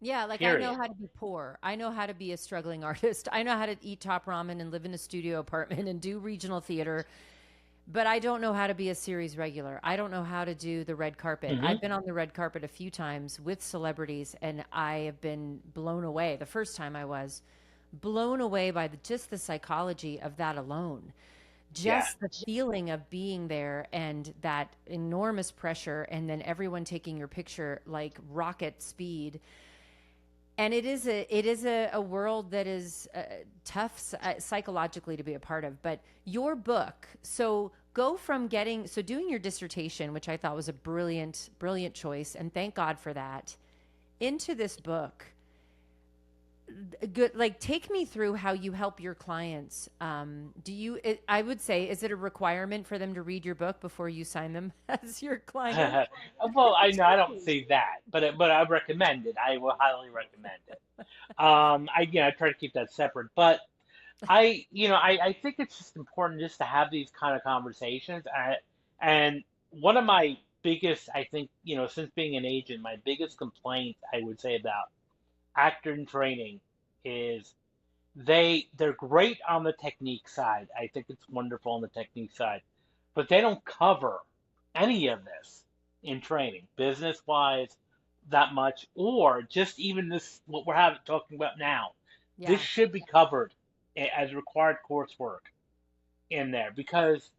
Yeah, like I know Period. how to be poor. I know how to be a struggling artist. I know how to eat top ramen and live in a studio apartment and do regional theater, but I don't know how to be a series regular. I don't know how to do the red carpet. Hmm. I've been on the red carpet a few times with celebrities and I have been blown away. The first time I was blown away by just the psychology of that alone. Yeah. Just the feeling of being there and that enormous pressure and then everyone taking your picture like rocket speed, and it is a world that is tough psychologically to be a part of. But your book, so go from doing your dissertation, which I thought was a brilliant choice, and thank God for that, into this book. Good, like take me through how you help your clients. I would say, is it a requirement for them to read your book before you sign them as your client? Well, I know I don't see that, but I recommend it. I will highly recommend it. I try to keep that separate, but I think it's just important just to have these kind of conversations. And one of my biggest, I think, since being an agent, my biggest complaint I would say about actor in training is they're great on the technique side. I think it's wonderful on the technique side, but they don't cover any of this in training, business wise, that much, or just even this what we're talking about now. This Yeah. should be covered as required coursework in there because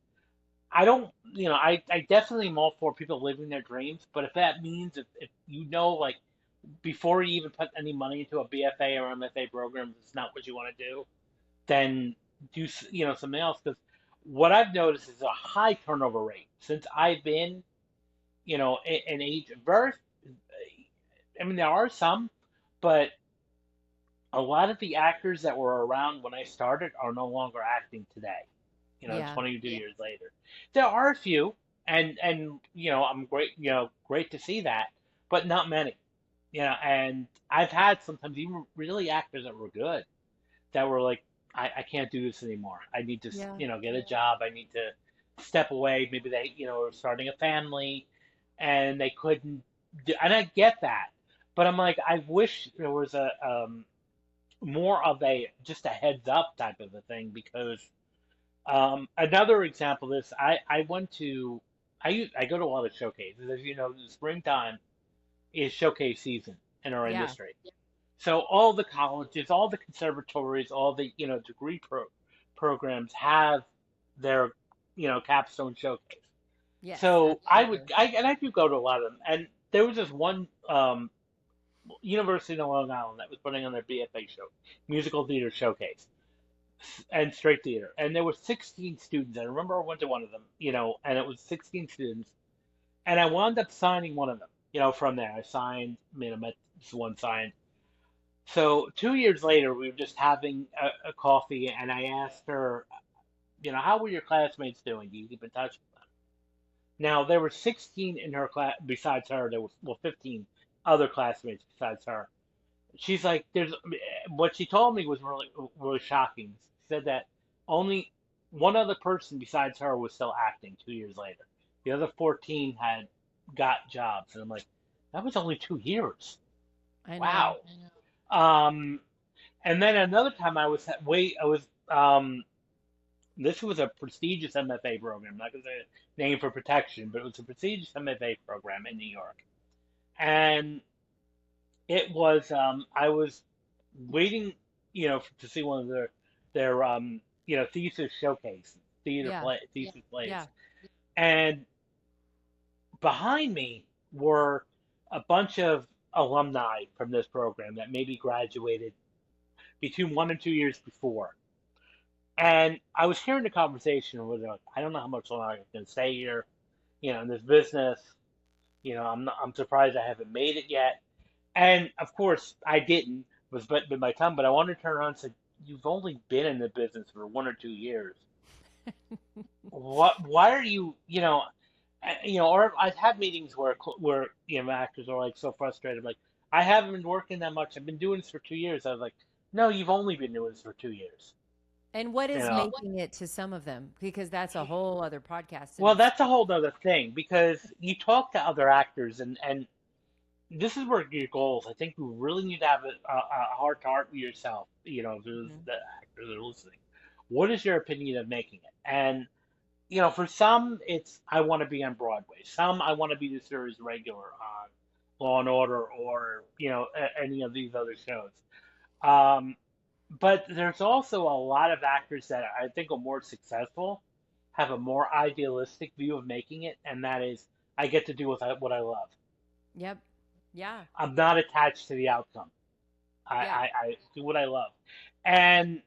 I don't, I definitely am all for people living their dreams, but if that means if like before you even put any money into a BFA or MFA program, it's not what you want to do, then do something else. Because what I've noticed is a high turnover rate since I've been an age very. I mean, there are some, but a lot of the actors that were around when I started are no longer acting today. Yeah. 22 years later, there are a few, and I'm great. Great to see that, but not many. And I've had sometimes even really actors that were good that were like, I can't do this anymore. I need to, Yeah. get a job. I need to step away. Maybe they, were starting a family and they couldn't do, and I get that. But I'm like, I wish there was a more of a just a heads up type of a thing because another example is I went to I go to a lot of showcases. As you know, the springtime is showcase season in our Yeah. industry. So all the colleges, all the conservatories, all the degree programs have their capstone showcase. Yes, So absolutely. I do go to a lot of them, and there was this one University of Long Island that was putting on their BFA show, musical theater showcase, and straight theater. And there were 16 students. I remember I went to one of them, and it was 16 students. And I wound up signing one of them, from there. I signed, met this one signed. So 2 years later, we were just having a coffee, and I asked her, how were your classmates doing? Do you keep in touch with them? Now, there were 16 in her class besides her. There was, well, 15 other classmates besides her. She's like, what she told me was really, really shocking. She said that only one other person besides her was still acting 2 years later. The other 14 had got jobs. And I'm like, that was only 2 years. I know. Wow. I know. And then another time this was a prestigious MFA program. I'm not going to say a name for protection, but it was a prestigious MFA program in New York. And it was, I was waiting, to see one of their thesis showcase, Yeah. thesis plays. Yeah. And behind me were a bunch of alumni from this program that maybe graduated between 1 and 2 years before. And I was hearing the conversation where they're like, I don't know how much longer I can stay here, in this business. I'm surprised I haven't made it yet. And of course, I didn't, was bit my tongue, but I wanted to turn around and say, you've only been in the business for 1 or 2 years. Why are you, or I've had meetings where actors are like so frustrated, like, I haven't been working that much. I've been doing this for 2 years. I was like, no, you've only been doing this for 2 years. And what You is know, making it to some of them? Because that's a whole other podcast in well, itself. that's a whole other thing because you talk to other actors and this is where your goals. I think you really need to have a heart to heart with yourself. If there's Mhm. the actors that are listening, what is your opinion of making it? And for some, it's I want to be on Broadway. Some I want to be the series regular on Law and Order or any of these other shows. Um, but there's also a lot of actors that I think are more successful, have a more idealistic view of making it, and that is I get to do what I love. Yep. Yeah. I'm not attached to the outcome. I, Yeah. I do what I love. And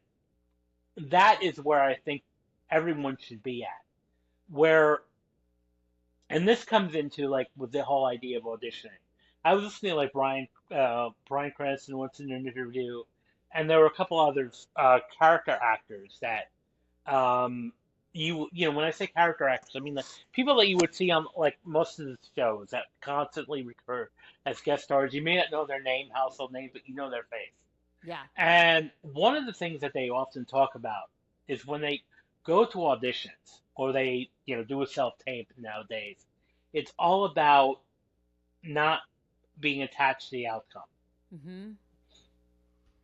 that is where I think everyone should be at. Where, and this comes into like with the whole idea of auditioning. I was listening to like Bryan Cranston once in an interview, and there were a couple others, character actors that when I say character actors, I mean the people that you would see on like most of the shows that constantly recur as guest stars. You may not know their name, household name, but you know their face. Yeah. And one of the things that they often talk about is when they go to auditions or they, do a self-tape nowadays, it's all about not being attached to the outcome. Mm-hmm.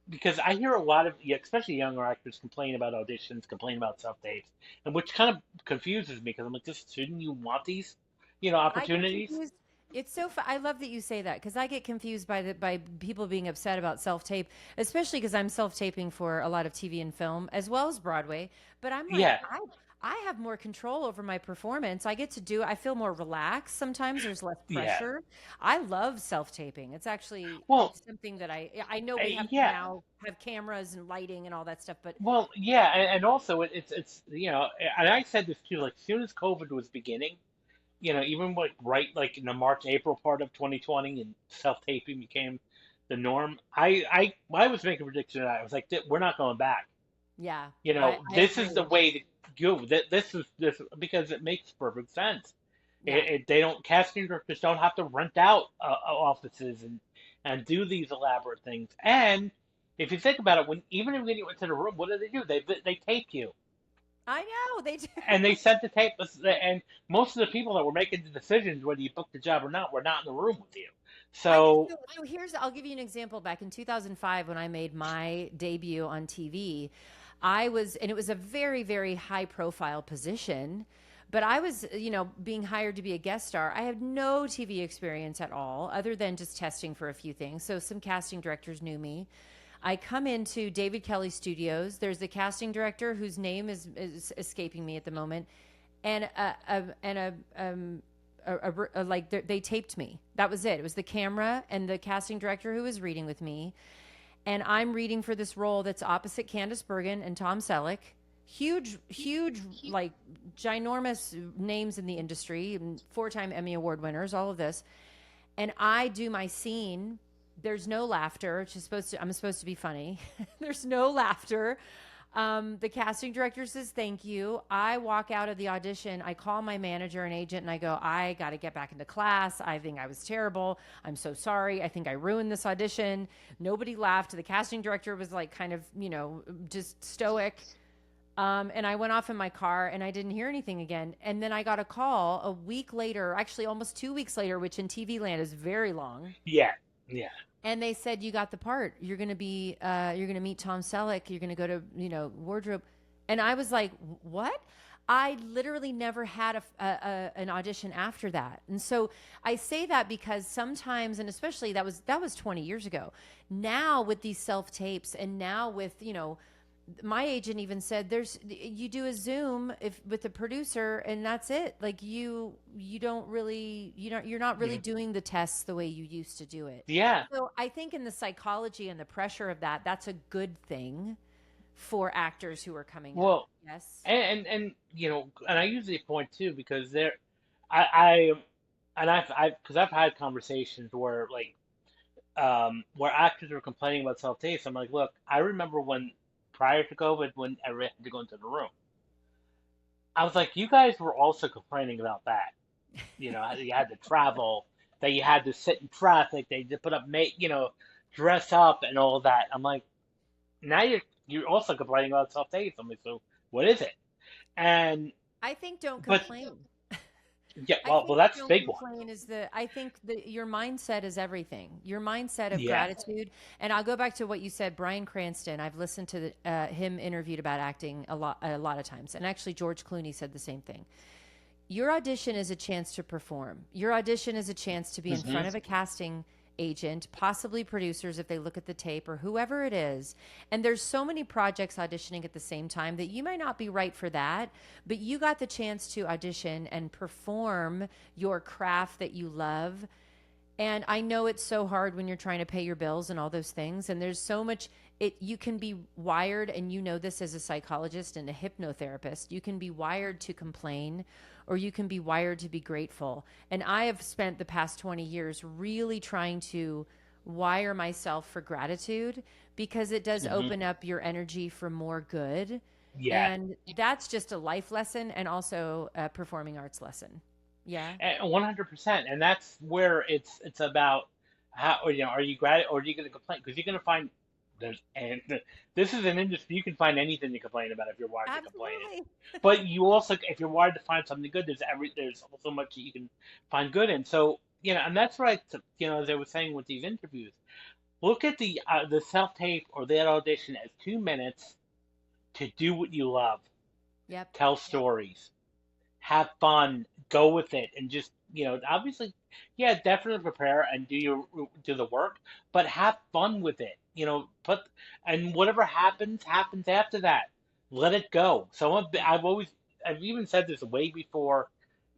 Because I hear a lot of, especially younger actors, complain about auditions, complain about self-tapes, and which kind of confuses me because I'm like, just shouldn't you want these, I get opportunities? confused. It's so I love that you say that because I get confused by people being upset about self tape, especially because I'm self taping for a lot of TV and film as well as Broadway. But I'm like, Yeah, I have more control over my performance. I get to do. I feel more relaxed. Sometimes there's less yeah. pressure. I love self taping. Well, It's something that I know we have to yeah. now have cameras and lighting and all that stuff. But Well, yeah, and also it's and I said this too. Like, as soon as COVID was beginning, even like right like in the March April part of 2020, and self taping became the norm. I was making a prediction that I was like, we're not going back. yeah, I This is the agree. way to go. This is this because it makes perfect sense. Yeah. They don't casting directors don't have to rent out offices and do these elaborate things. And if you think about it, even if you went to the room, what do? They tape you I know they do. and they sent the tape. And most of the people that were making the decisions whether you booked the job or not were not in the room with you. So I'll give you an example. Back in 2005, when I made my debut on TV, and it was a very, very high profile position, but I was, being hired to be a guest star. I had no TV experience at all, other than just testing for a few things. So some casting directors knew me. I come into David Kelly Studios. There's the casting director whose name is escaping me at the moment, and a they taped me. That was it. It was the camera and the casting director who was reading with me. And I'm reading for this role that's opposite Candice Bergen and Tom Selleck. Huge, like ginormous names in the industry, 4-time Emmy Award winners, all of this. And I do my scene. There's no laughter. I'm supposed to be funny. There's no laughter. The casting director says, thank you. I walk out of the audition. I call my manager and agent and I go, I got to get back into class. I think I was terrible. I'm so sorry. I think I ruined this audition. Nobody laughed. The casting director was like kind of, just stoic. And I went off in my car and I didn't hear anything again. And then I got a call a week later, actually almost 2 weeks later, which in TV land is very long. Yeah. Yeah. And they said, you got the part. You're going to be, you're going to meet Tom Selleck. You're going to go to, wardrobe. And I was like, what? I literally never had an audition after that. And so I say that because sometimes, and especially that was 20 years ago. Now with these self-tapes and now with, my agent even said you do a Zoom with the producer and that's it. Like you're not really doing the tests the way you used to do it. Yeah. So I think in the psychology and the pressure of that's a good thing for actors who are coming up. Yes. And I usually point too, because I've had conversations where where actors were complaining about self-tapes. I'm like, look, I remember prior to COVID, when I had to go into the room, I was like, you guys were also complaining about that. You had to travel, that you had to sit in traffic, they had to put up, dress up and all that. I'm like, now you're also complaining about self-tapes. I'm like, so what is it? And I think don't complain. Yeah, well, that's a big one. I think that your mindset is everything. Your mindset of gratitude. And I'll go back to what you said, Bryan Cranston. I've listened to him interviewed about acting a lot of times. And actually, George Clooney said the same thing. Your audition is a chance to perform. Your audition is a chance to be in front of a casting agent, possibly producers if they look at the tape or whoever it is. And there's so many projects auditioning at the same time that you might not be right for that, but you got the chance to audition and perform your craft that you love. And I know it's so hard when you're trying to pay your bills and all those things. And there's so much, you can be wired, and you know this as a psychologist and a hypnotherapist, you can be wired to complain or you can be wired to be grateful. And I have spent the past 20 years really trying to wire myself for gratitude, because it does open up your energy for more good. Yeah. And that's just a life lesson and also a performing arts lesson. Yeah. 100%. And that's where it's about how, are you glad, or are you going to complain? Because you're going to find this is an industry, you can find anything to complain about if you're wired to complain. But you also, if you're wired to find something good, there's so much that you can find good in. So, and that's right. As I was saying with these interviews, look at the self-tape or that audition as 2 minutes to do what you love. Yep. Tell stories. Have fun, go with it, and just, obviously, definitely prepare and do the work, but have fun with it. And whatever happens after that. Let it go. So I've even said this way before,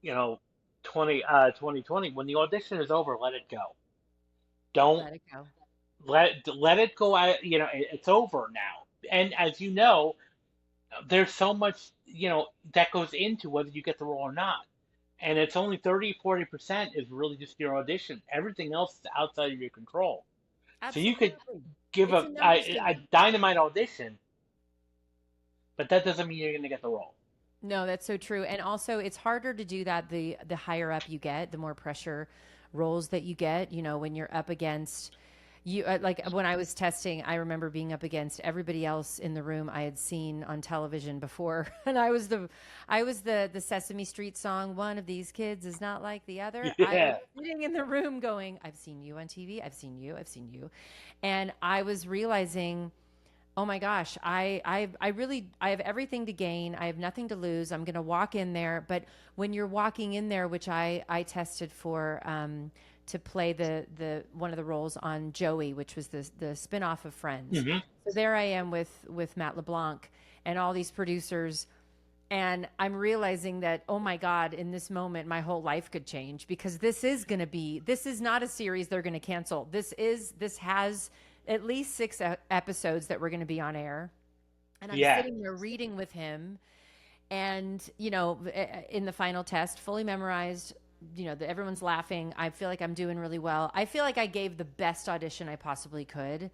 2020. When the audition is over, let it go. Don't let it go. Let it go. It's over now. And as you know, there's so much, that goes into whether you get the role or not. And it's only 30-40% is really just your audition. Everything else is outside of your control. Absolutely. So you could give a dynamite audition, but that doesn't mean you're going to get the role. No, that's so true. And also, it's harder to do that the higher up you get, the more pressure roles that you get, when you're up against you, like when I was testing, I remember being up against everybody else in the room I had seen on television before. And I was the Sesame Street song, "One of These Kids is Not Like the Other." Yeah. I was sitting in the room going, I've seen you on TV. I've seen you. And I was realizing, oh my gosh, I have everything to gain. I have nothing to lose. I'm going to walk in there. But when you're walking in there, which I tested for, to play the one of the roles on Joey, which was the spinoff of Friends. So there I am with Matt LeBlanc and all these producers, And I'm realizing that, oh my God, in this moment, my whole life could change, because this is not a series they're going to cancel. This has at least 6 episodes that we're going to be on air. And I'm Yeah. sitting there reading with him, and, in the final test, fully memorized, everyone's laughing. I feel like I'm doing really well. I feel like I gave the best audition I possibly could,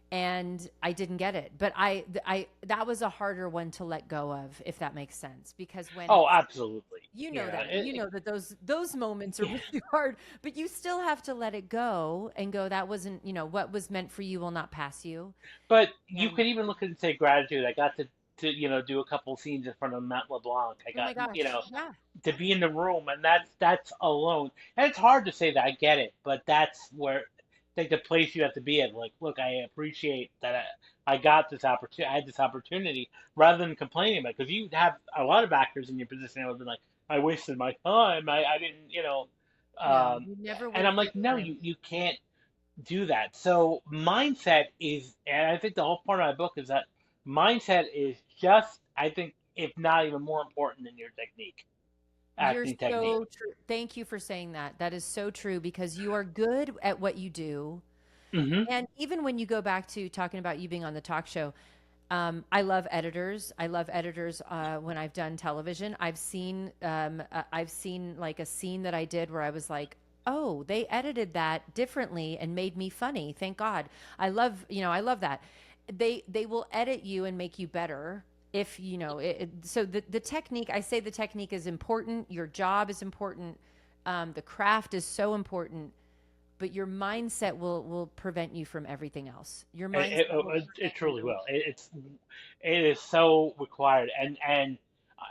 and I didn't get it. But that was a harder one to let go of, if that makes sense, because when Oh, absolutely. that those moments are really hard, but you still have to let it go and go, that wasn't, what was meant for you will not pass you. But you And could even look and say gratitude. I got to do a couple scenes in front of Mount LeBlanc. I oh my got, gosh, yeah. to be in the room, and that's alone. And it's hard to say that. I get it, but that's where I think the place you have to be at. Like, look, I appreciate that I got this opportunity. I had this opportunity, rather than complaining about it. Because you have a lot of actors in your position that would be like, I wasted my time. I didn't, No, um, you never and I'm waste your like, no, time. you can't do that. So mindset is, and I think the whole part of my book is that mindset is just, I think, if not even more important than your technique, You're acting technique. so true. Thank you for saying that. That is so true, because you are good at what you do. Hmm. And even when you go back to talking about you being on the talk show, I love editors. I love editors when I've done television. I've seen like a scene that I did where I was like, oh, they edited that differently and made me funny. Thank God. I love that. They will edit you and make you better. If so the technique, I say the technique is important. Your job is important. The craft is so important, but your mindset will prevent you from everything else. Your mindset will It prevent truly you. will. It is so required, and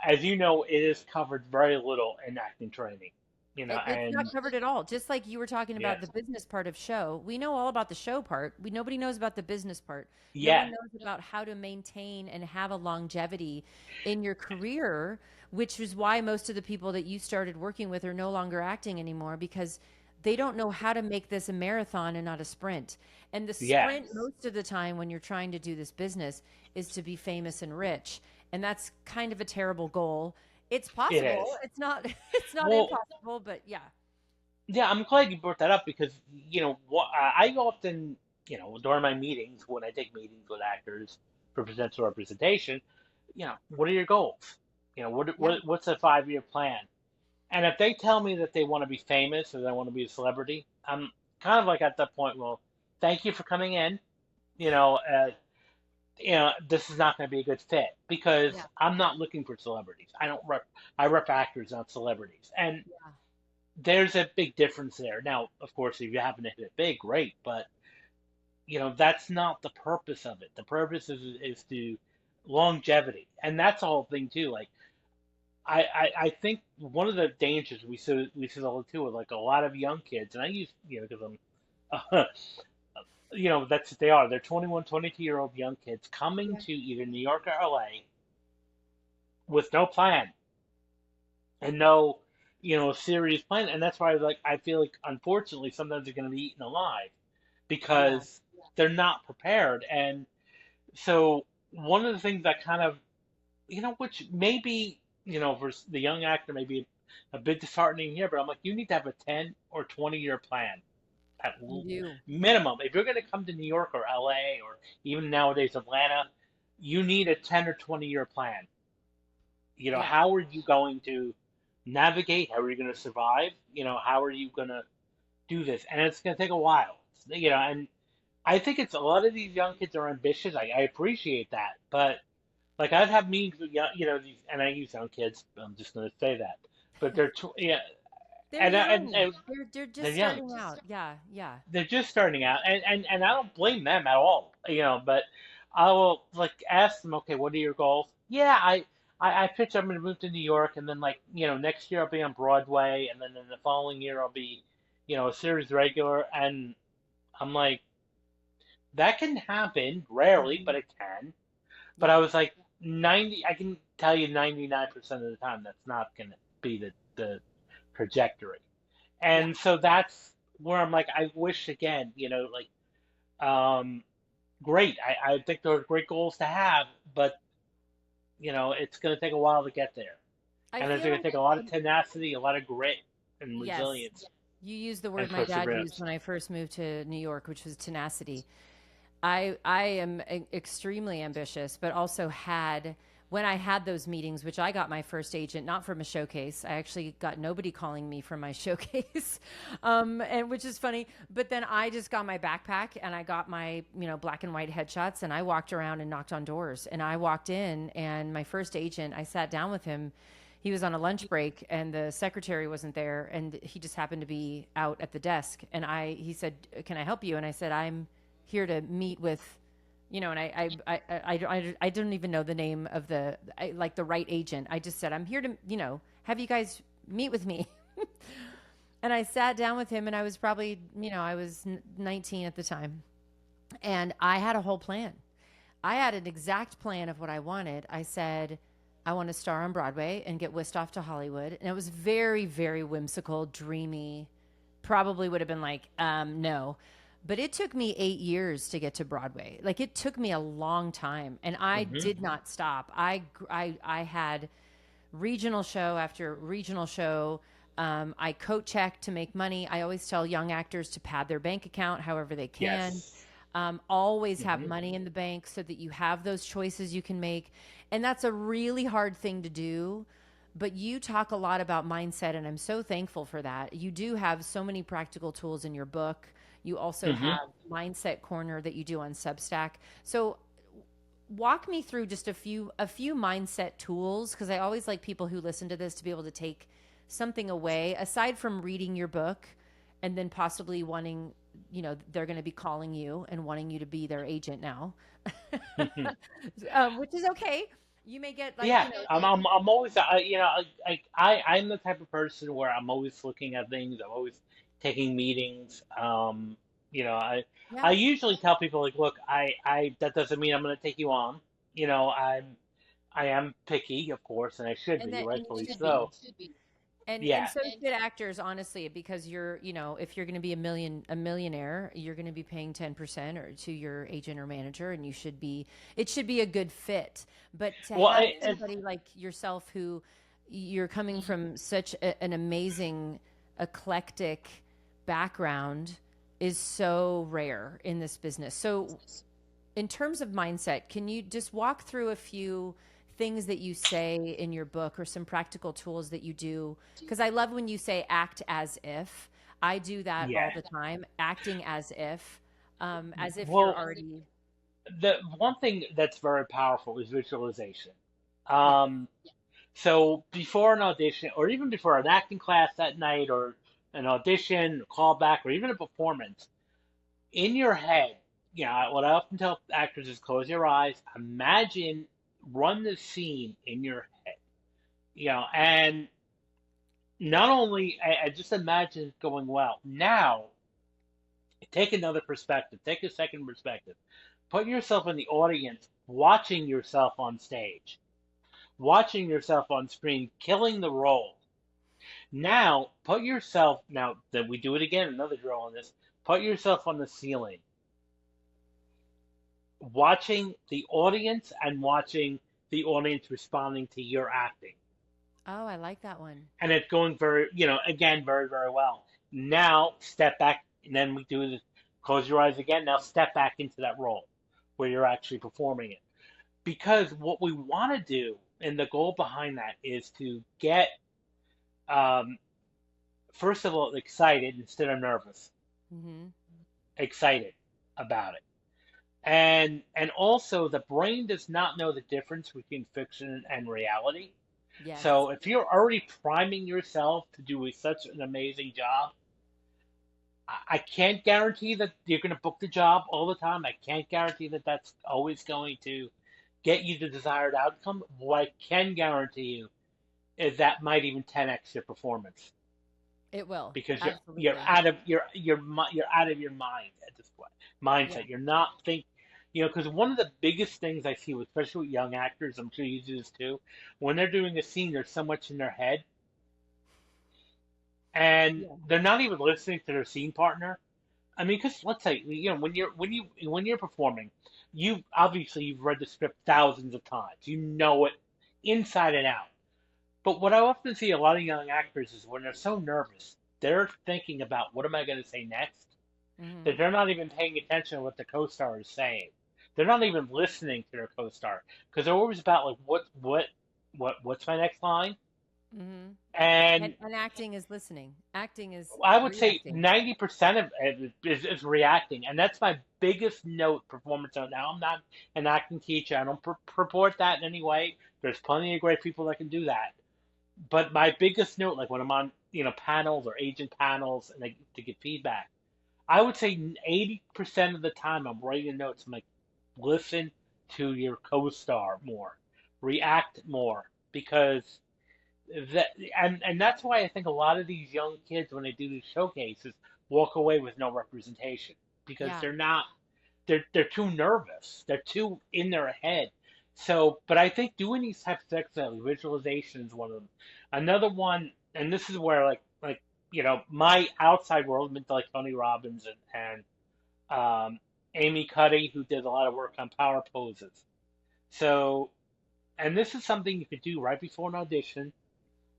as you know, it is covered very little in acting training. It's not And covered at all. Just like you were talking about the yes, business part of show. We know all about the show part. Nobody knows about the business part. No yeah, one knows about how to maintain and have a longevity in your career, which is why most of the people that you started working with are no longer acting anymore, because they don't know how to make this a marathon and not a sprint. And the sprint, yes, most of the time when you're trying to do this business, is to be famous and rich. And that's kind of a terrible goal. It's it possible. is. It's not Well, impossible, but yeah. yeah, I'm glad you brought that up because I often, during my meetings when I take meetings with actors for potential representation, what are your goals? Yeah. What's a 5-year plan? And if they tell me that they want to be famous or they want to be a celebrity, I'm kind of like at that point, well, thank you for coming in. You know, uh, this is not going to be a good fit because Yeah. I'm not looking for celebrities. I rep actors, not celebrities. And Yeah. there's a big difference there. Now, of course, if you happen to hit it big, great, but that's not the purpose of it. The purpose is to longevity, and that's the whole thing too. Like I think one of the dangers we see all the too with like a lot of young kids, and I use because I'm that's what they are. They're 21, 22-year-old young kids coming Yeah. to either New York or LA with no plan and no serious plan, and that's why I feel like unfortunately sometimes they're going to be eaten alive Yeah. because they're not prepared. And so one of the things that kind of, which maybe, for the young actor, maybe a bit disheartening here, but I'm like, you need to have a 10 or 20-year plan at You do. minimum. If you're going to come to New York or LA or even nowadays Atlanta, you need a 10 or 20-year plan. Yeah. How are you going to navigate? How are you going to survive? How are you going to do this? And it's going to take a while. And I think it's a lot of these young kids are ambitious. I appreciate that, but like I've had meetings with and I use young kids. I'm just going to say that, but yeah, They're and young. They're they're just young. starting out. Yeah. Yeah. They're just starting out, and I don't blame them at all. But I will like ask them, okay, what are your goals? Yeah, I pitch I'm going to move to New York, and then like next year I'll be on Broadway, and then in the following year I'll be a series regular, and I'm like, that can happen, rarely, but Mhm. it can. But Yeah. I was like, I can tell you 99% of the time that's not going to be the trajectory. Yeah. And so that's where I'm like, I wish again, like, great. I think those are great goals to have, but it's going to take a while to get there. I And it's feel going to take a lot of tenacity, a lot of grit and yes. resilience You used the and word my dad used perseverance. when I first moved to New York, which was tenacity. I am extremely ambitious, but also had when I had those meetings, which I got my first agent not from a showcase. I actually got nobody calling me from my showcase, and which is funny. But then I just got my backpack and I got my black and white headshots and I walked around and knocked on doors. And I walked in and my first agent, I sat down with him. He was on a lunch break and the secretary wasn't there and he just happened to be out at the desk. And he said, "Can I help you?" And I said, "I'm here to meet with, and I don't even know the name of like the right agent. I just said, I'm here to, have you guys meet with me." And I sat down with him and I was probably, I was 19 at the time. And I had a whole plan. I had an exact plan of what I wanted. I said, I want to star on Broadway and get whisked off to Hollywood. And it was very, very whimsical, dreamy. Probably would have been like, no. But it took me 8 years to get to Broadway. Like it took me a long time, and I Hmm. did not stop. I had regional show after regional show. I coat check to make money. I always tell young actors to pad their bank account however they can. Yes. Always have Hmm. money in the bank so that you have those choices you can make. And that's a really hard thing to do. But you talk a lot about mindset, and I'm so thankful for that. You do have so many practical tools in your book. You also Hmm. have Mindset Corner that you do on Substack. So walk me through just a few mindset tools, because I always like people who listen to this to be able to take something away aside from reading your book and then possibly wanting, they're going to be calling you and wanting you to be their agent now, which is okay. You may get like, Yeah, I'm always, I'm the type of person where I'm always looking at things. I'm always taking meetings. I yeah. usually tell people like, look, that doesn't mean I'm going to take you on. I am picky, of course, and I should be, And you rightfully should be. so. And Yeah. so should actors, honestly, because if you're going to be a millionaire, you're going to be paying 10% or to your agent or manager, and it should be a good fit. But to Well, have somebody like yourself who you're coming from such an amazing, eclectic background is so rare in this business. So in terms of mindset, can you just walk through a few things that you say in your book or some practical tools that you do? Because I love when you say act as if. I do that all yeah. the time, acting as if you're Well, already, the one thing that's very powerful is visualization. yeah. Um, So before an audition, or even before an acting class that night, or an audition, callback, or even a performance, in your head, what I often tell actors is close your eyes, imagine, run the scene in your head, and not only, I just imagine it going well. Now, take another perspective, take a second perspective, put yourself in the audience, watching yourself on stage, watching yourself on screen, killing the role. Now that we do it again, another drill on this, put yourself on the ceiling, watching the audience and watching the audience responding to your acting. Oh, I like that one. And it's going very, again, very, very well. Now step back, and then we do this, close your eyes again. Now step back into that role where you're actually performing it. Because what we want to do, and the goal behind that is to get, um, first of all, excited instead of nervous. Hmm. Excited about it. And also the brain does not know the difference between fiction and reality. Yes. So if you're already priming yourself to do such an amazing job, I can't guarantee that you're going to book the job all the time. I can't guarantee that that's always going to get you the desired outcome. What I can guarantee you is that might even 10x your performance, It will. because you're Absolutely. out of you're out of your mind at this point. Yeah. Mindset. You're not think. Because one of the biggest things I see, especially with young actors, I'm sure you do this too, when they're doing a scene, there's so much in their head, and Yeah. they're not even listening to their scene partner. I mean, because let's say, when you're performing, you've read the script thousands of times. You know it inside and out. But what I often see a lot of young actors is when they're so nervous, they're thinking about what am I going to say next? Hmm. That they're not even paying attention to what the co-star is saying. They're not even listening to their co-star because they're always about like what's my next line? Hmm. And And acting is listening. Acting is I would say reacting. 90% of it is reacting, and that's my biggest note performance note. Now I'm not an acting teacher. I don't purport that in any way. There's plenty of great people that can do that. But my biggest note, like when I'm on panels or agent panels and to get feedback, I would say 80% of the time I'm writing notes. I'm like, listen to your co-star more, react more, because that and that's why I think a lot of these young kids when they do these showcases walk away with no representation because Yeah. they're too nervous. They're too in their head. So, but I think doing these types of exercises, visualization is one of them. Another one, and this is where my outside world, into like Tony Robbins and Amy Cuddy, who did a lot of work on power poses. So, and this is something you could do right before an audition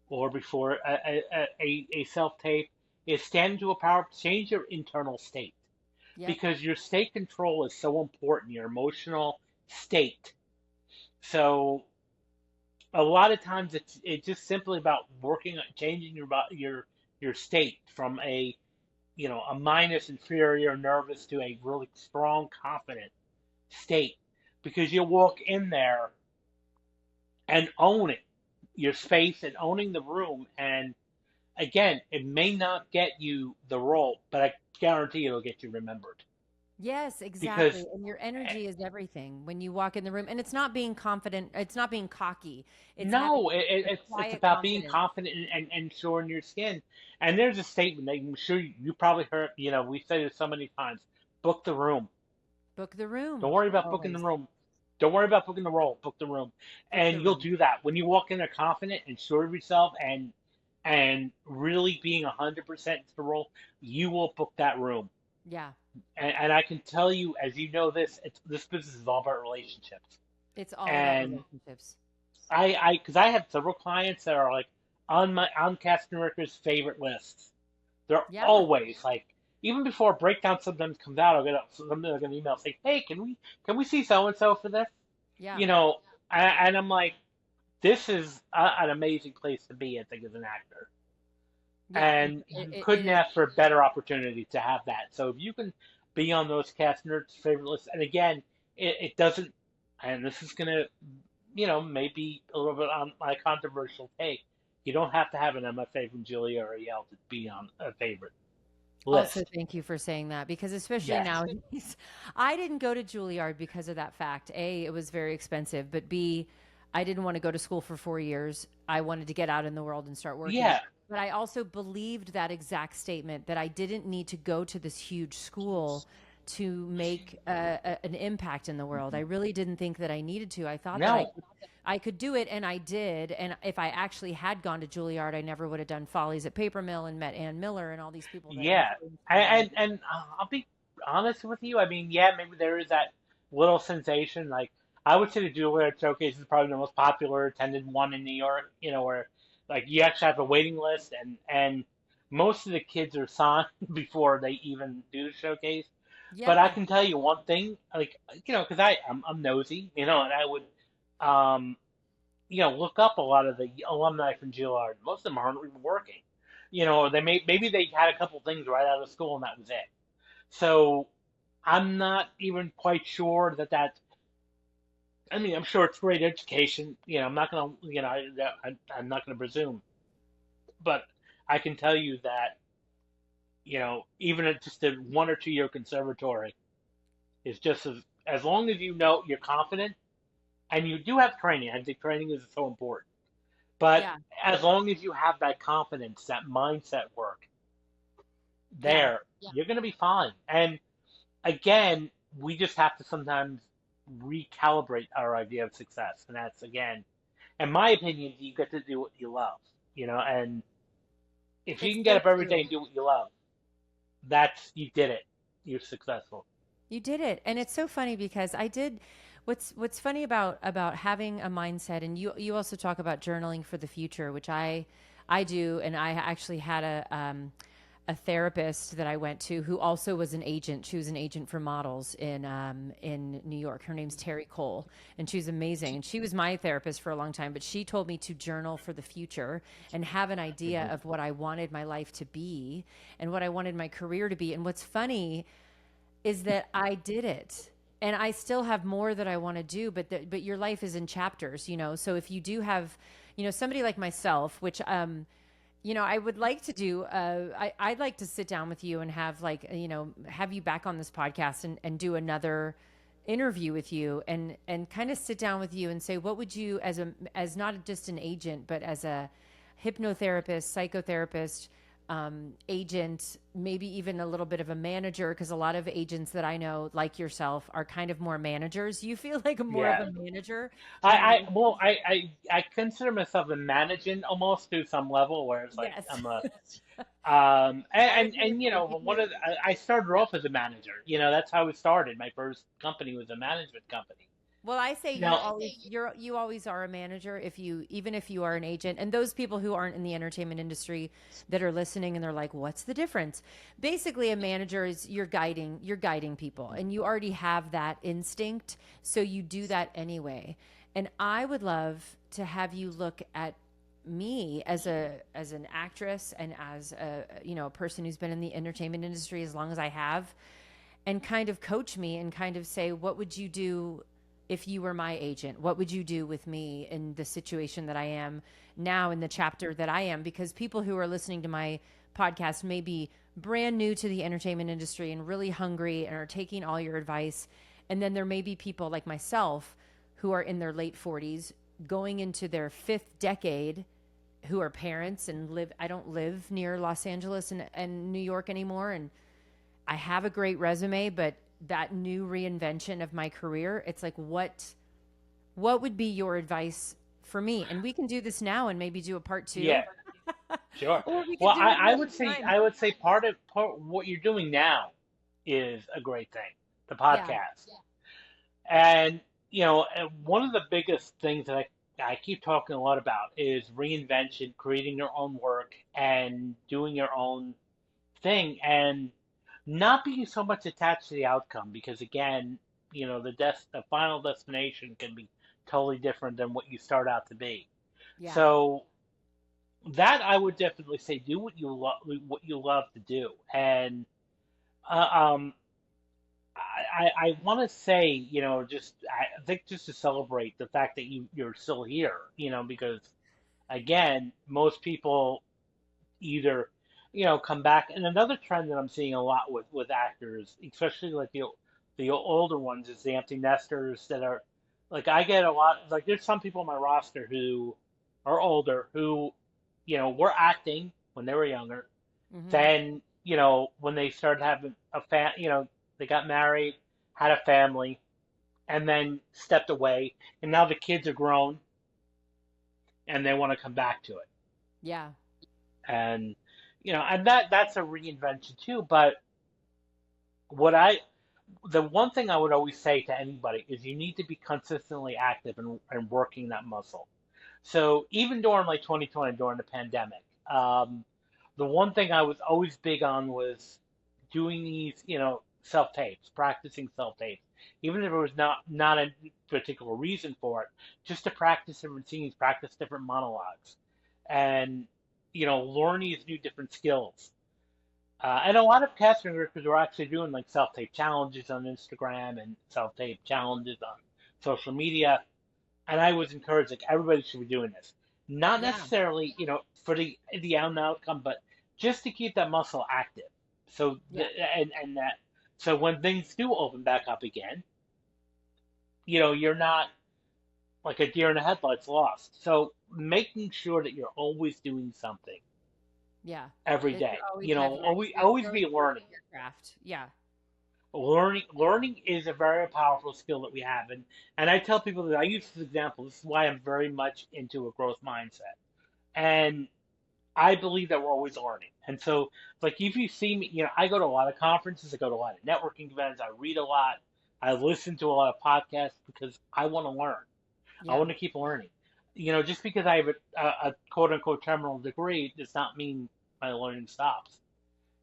or before a self tape is stand into a power, change your internal state Yep. because your state control is so important, your emotional state. So a lot of times it's just simply about working on changing your state from a minus inferior nervous to a really strong confident state because you walk in there and own it your space and owning the room and again, it may not get you the role, but I guarantee it'll get you remembered. Yes, exactly. Because And your energy is everything when you walk in the room. And it's not being confident, it's not being cocky. It's having no, a it's quiet about being confidence. confident and sure in your skin. And there's a statement that I'm sure you probably heard. We say this so many times: book the room. Book the Don't room. worry about booking the Always room. Don't worry about booking the role. Book the room, book the and you'll room. do that when you walk in there confident and sure of yourself and really being 100% to the role. You will book that room. Yeah. And I can tell you, as you know, this business is all about relationships. It's all about And relationships. because I have several clients that are like on Cast America's favorite lists. They're Yeah. always like, even before a breakdown sometimes comes out, I'll get something like an email saying, "Hey, can we see so and so for this?" Yeah. You know, and I'm like, this is an amazing place to be. I think as an actor. Yeah. And you It couldn't is. ask for a better opportunity to have that. So if you can be on those cast nerds' favorite lists, and again, it doesn't, and this is gonna, maybe a little bit on my controversial take. You don't have to have an MFA from Julia or Yale to be on a favorite Also, list. thank you for saying that because especially Yes. nowadays, I didn't go to Juilliard because of that fact. A, it was very expensive, but B, I didn't want to go to school for 4 years. I wanted to get out in the world and start working. Yeah. But I also believed that exact statement that I didn't need to go to this huge school to make an impact in the world. I really didn't think that I needed to. I thought that No. I could do it, and I did. And if I actually had gone to Juilliard, I never would have done Follies at Paper Mill and met Ann Miller and all these people that Yeah. influenced my life. And I'll be honest with you. I mean, yeah, maybe there is that little sensation. Like I would say the Juilliard Showcase is probably the most popular attended one in New York. Where like you actually have a waiting list, and most of the kids are signed before they even do the showcase. But I Yeah. can tell you one thing, like because I'm nosy, and I would um look up a lot of the alumni from Juilliard. Most of them aren't even working. Or maybe they had a couple things right out of school and that was it. So I'm not even quite sure that. I mean, I'm sure it's great education. I'm not gonna, I'm not gonna presume, but I can tell you that, even at just a 1 or 2 year conservatory is just as long as you know you're confident and you do have training. I think training is so important. But Yeah. as long as you have that confidence, that mindset work Yeah. there, you're going to be fine. And again, we just have to sometimes recalibrate our idea of success. And that's, again, in my opinion, you get to do what you love, and if you It's can get so up every day true. and do what you love, you did it. You're successful. You did it. And it's so funny because I did What's funny about having a mindset, and you also talk about journaling for the future, which I do, and I actually had a therapist that I went to who also was an agent. She was an agent for models in New York. Her name's Terry Cole, and she's amazing. And she was my therapist for a long time. But she told me to journal for the future and have an idea of what I wanted my life to be and what I wanted my career to be. And what's funny is that I did it. And I still have more that I want to do, but your life is in chapters, So if you do have, somebody like myself, which I would like to do. I'd like to sit down with you and have have you back on this podcast and do another interview with you and kind of sit down with you and say, what would you, as not just an agent, but as a hypnotherapist, psychotherapist, agent, maybe even a little bit of a manager, because a lot of agents that I know, like yourself, are kind of more managers. You feel like more of a manager. I consider myself a managing almost to some level, where it's like Yes. I'm a I started off as a manager. That's how it started. My first company was a management company. Well, I say you always are a manager even if you are an agent. And those people who aren't in the entertainment industry that are listening and they're like, what's the difference? Basically, a manager is you're guiding people, and you already have that instinct, so you do that anyway. And I would love to have you look at me as an actress and as a person who's been in the entertainment industry as long as I have, and kind of coach me and kind of say, what would you do if you were my agent? What would you do with me in the situation that I am now, in the chapter that I am? Because people who are listening to my podcast may be brand new to the entertainment industry and really hungry and are taking all your advice. And then there may be people like myself who are in their late 40s going into their 5th decade, who are parents and I don't live near Los Angeles and New York anymore. And I have a great resume, but that new reinvention of my career, it's like, what would be your advice for me? And we can do this now and maybe do a part 2. Yeah, sure. Or we could Well, do it I another would say time. part of what you're doing now is a great thing, the Yeah. podcast. And and one of the biggest things that I keep talking a lot about is reinvention, creating your own work, and doing your own thing, and not being so much attached to the outcome, because again, the final destination can be totally different than what you start out to be. Yeah. So that I would definitely say, do what you love to do. And uh, um, I want to say, I think just to celebrate the fact that you're still here, because again, most people either come back. And another trend that I'm seeing a lot with actors, especially like the older ones, is the empty nesters that are like, I get a lot, like there's some people on my roster who are older who were acting when they were younger. Mm-hmm. Then when they started having they got married, had a family, and then stepped away, and now the kids are grown and they want to come back to it. Yeah. And and that's a reinvention too. But what I the one thing I would always say to anybody is, you need to be consistently active and working that muscle. So even during like 2020, during the pandemic, the one thing I was always big on was doing these, self tapes, practicing self tapes, even if there was not a particular reason for it, just to practice different scenes, practice different monologues, and learn these new different skills. And a lot of casting directors are actually doing like self tape challenges on Instagram and self tape challenges on social media. And I was encouraged, like, everybody should be doing this. Not Yeah. necessarily, for the end outcome, but just to keep that muscle active. So Yeah. and that, so when things do open back up again, you're not like a deer in the headlights lost. So making sure that you're always doing something Yeah. every That day. you always have Always you're be always learning. your craft. Yeah. Learning is a very powerful skill that we have, and I tell people that I use this example. This is why I'm very much into a growth mindset, and I believe that we're always learning. And so, like, if you see me, I go to a lot of conferences, I go to a lot of networking events, I read a lot. I listen to a lot of podcasts because I want to learn. I Yeah. want to keep learning. Just because I have a quote unquote terminal degree does not mean my learning stops.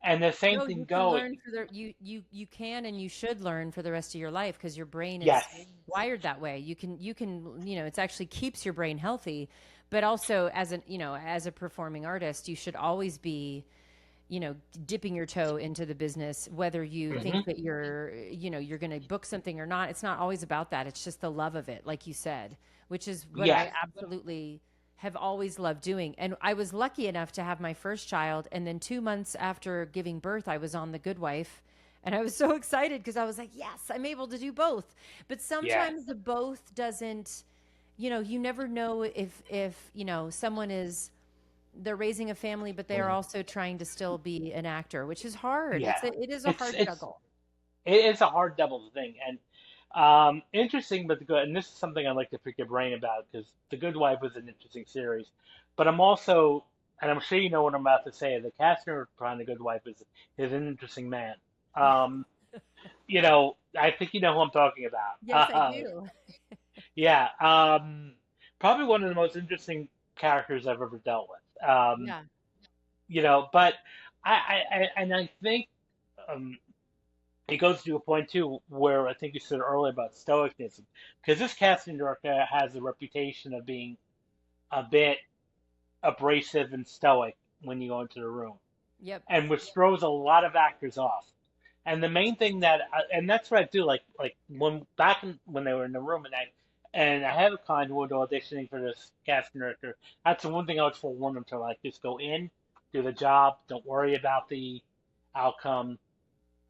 And the same No, thing you can goes. learn for the you can and you should learn for the rest of your life because your brain is Yes. wired that way. It's actually keeps your brain healthy, but also as a performing artist, you should always be dipping your toe into the business, whether you Hmm. think that you're going to book something or not. It's not always about that. It's just the love of it, like you said, which is what Yes. I absolutely have always loved doing. And I was lucky enough to have my first child. And then 2 months after giving birth, I was on The Good Wife. And I was so excited because I was like, yes, I'm able to do both. But Yeah. sometimes the both doesn't, you never know if someone is they're raising a family, but they are Mhm. also trying to still be an actor, which is hard. Yeah. It is a It's hard it's juggle. it is a hard double thing, and interesting, but the good. And this is something I'd like to pick your brain about because The Good Wife was an interesting series. But I'm also, and I'm sure you know what I'm about to say. The cast member behind The Good Wife is an interesting man. Um, I think you know who I'm talking about. Yes, I do. Yeah. Probably one of the most interesting characters I've ever dealt with. Yeah. But and I think um, it goes to a point too where I think you said earlier about stoicism, because this casting director has a reputation of being a bit abrasive and stoic when you go into the room, Yep. and which throws a lot of actors off. And the main thing and that's what I do, like when they were in the room, and I have a client who was auditioning for this casting director. That's the one thing I would forewarn them to, like, just go in, do the job, don't worry about the outcome,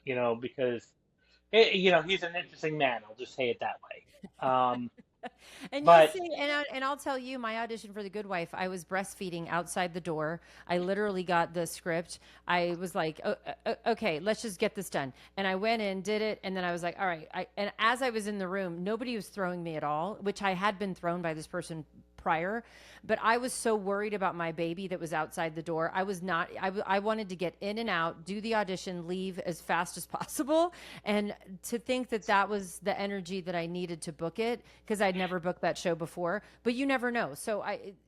because he's an interesting man. I'll just say it that way. And you'll But see, and I'll tell you, my audition for The Good Wife, I was breastfeeding outside the door. I literally got the script. I was like, okay, let's just get this done. And I went in, did it, and then I was like, all right. And as I was in the room, nobody was throwing me at all, which I had been thrown by this person prior, but I was so worried about my baby that was outside the door. I was not, I wanted to get in and out, do the audition, leave as fast as possible. And to think that that was the energy that I needed to book it, because I'd never booked that show before, but you never know. So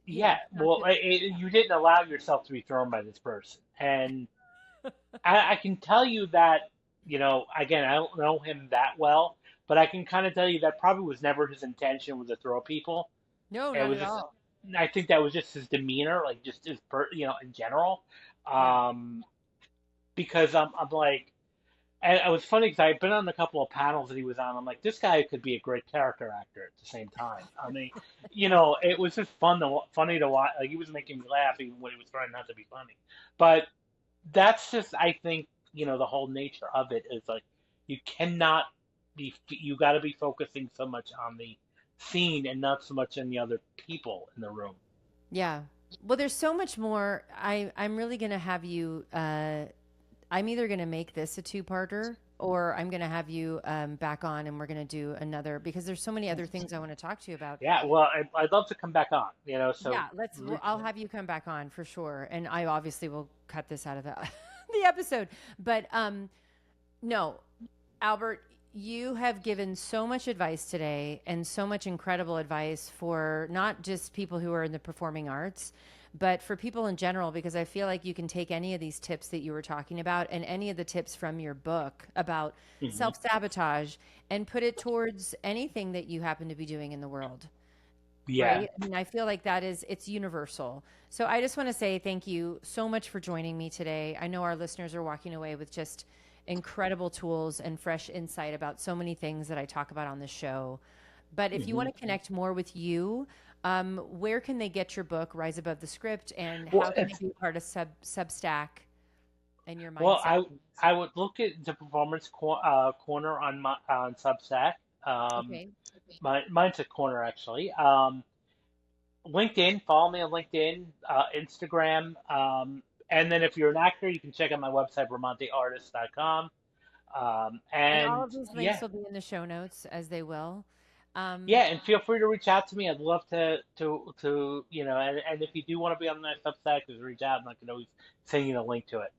yeah, well, you didn't allow yourself to be thrown by this person, and I can tell you that, again, I don't know him that well, but I can kind of tell you that probably was never his intention was to throw people. no, It not was at just, all. I think that was just his demeanor, like just in general. Yeah. Um, because I'm like, and it was funny because I've been on a couple of panels that he was on. I'm like, this guy could be a great character actor at the same time. I mean, it was just funny to watch. Like, he was making me laugh even when he was trying not to be funny. But that's just, I think, the whole nature of it is like you cannot you got to be focusing so much on the scene and not so much on the other people in the room. Yeah. Well, there's so much more. I'm really going to have you, I'm either going to make this a two-parter or I'm going to have you back on and we're going to do another because there's so many other things I want to talk to you about. Yeah, well, I'd love to come back on. So Yeah, I'll have you come back on for sure. And I obviously will cut this out of the, the episode. But no, Albert, you have given so much advice today and so much incredible advice for not just people who are in the performing arts, but for people in general, because I feel like you can take any of these tips that you were talking about and any of the tips from your book about mhm. self-sabotage and put it towards anything that you happen to be doing in the world. Yeah. Right. I mean, I feel like it's universal. So I just want to say thank you so much for joining me today. I know our listeners are walking away with just incredible tools and fresh insight about so many things that I talk about on the show. But if you Hmm. want to connect more with you, where can they get your book, Rise Above the Script, and Well, how can they be part of Substack and your well, mindset? I would look at the corner on Substack. Um, Okay. mine's a corner actually. LinkedIn, follow me on LinkedIn, Instagram, and then if you're an actor, you can check out my website, bramanteartists.com. And all And of these links yeah, will be in the show notes as they will. Um, yeah, and feel free to reach out to me. I'd love to, and if you do want to be on my Substack, just reach out and I can always send you the link to it.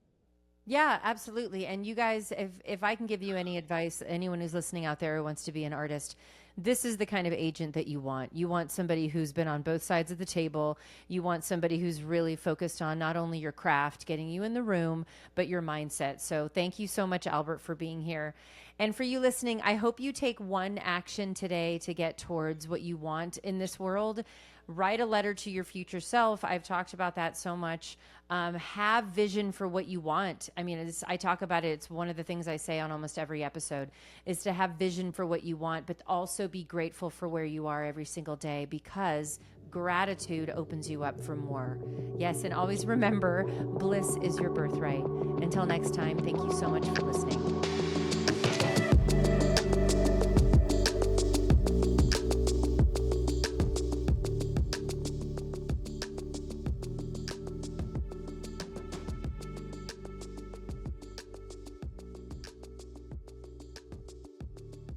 Yeah, absolutely. And you guys, if I can give you any advice, anyone who's listening out there who wants to be an artist, this is the kind of agent that you want. You want somebody who's been on both sides of the table. You want somebody who's really focused on not only your craft, getting you in the room, but your mindset. So thank you so much, Albert, for being here. And for you listening, I hope you take one action today to get towards what you want in this world. Write a letter to your future self. I've talked about that so much. Have vision for what you want. I mean, I talk about it. It's one of the things I say on almost every episode is to have vision for what you want, but also be grateful for where you are every single day, because gratitude opens you up for more. Yes, and always remember, bliss is your birthright. Until next time, thank you so much for listening.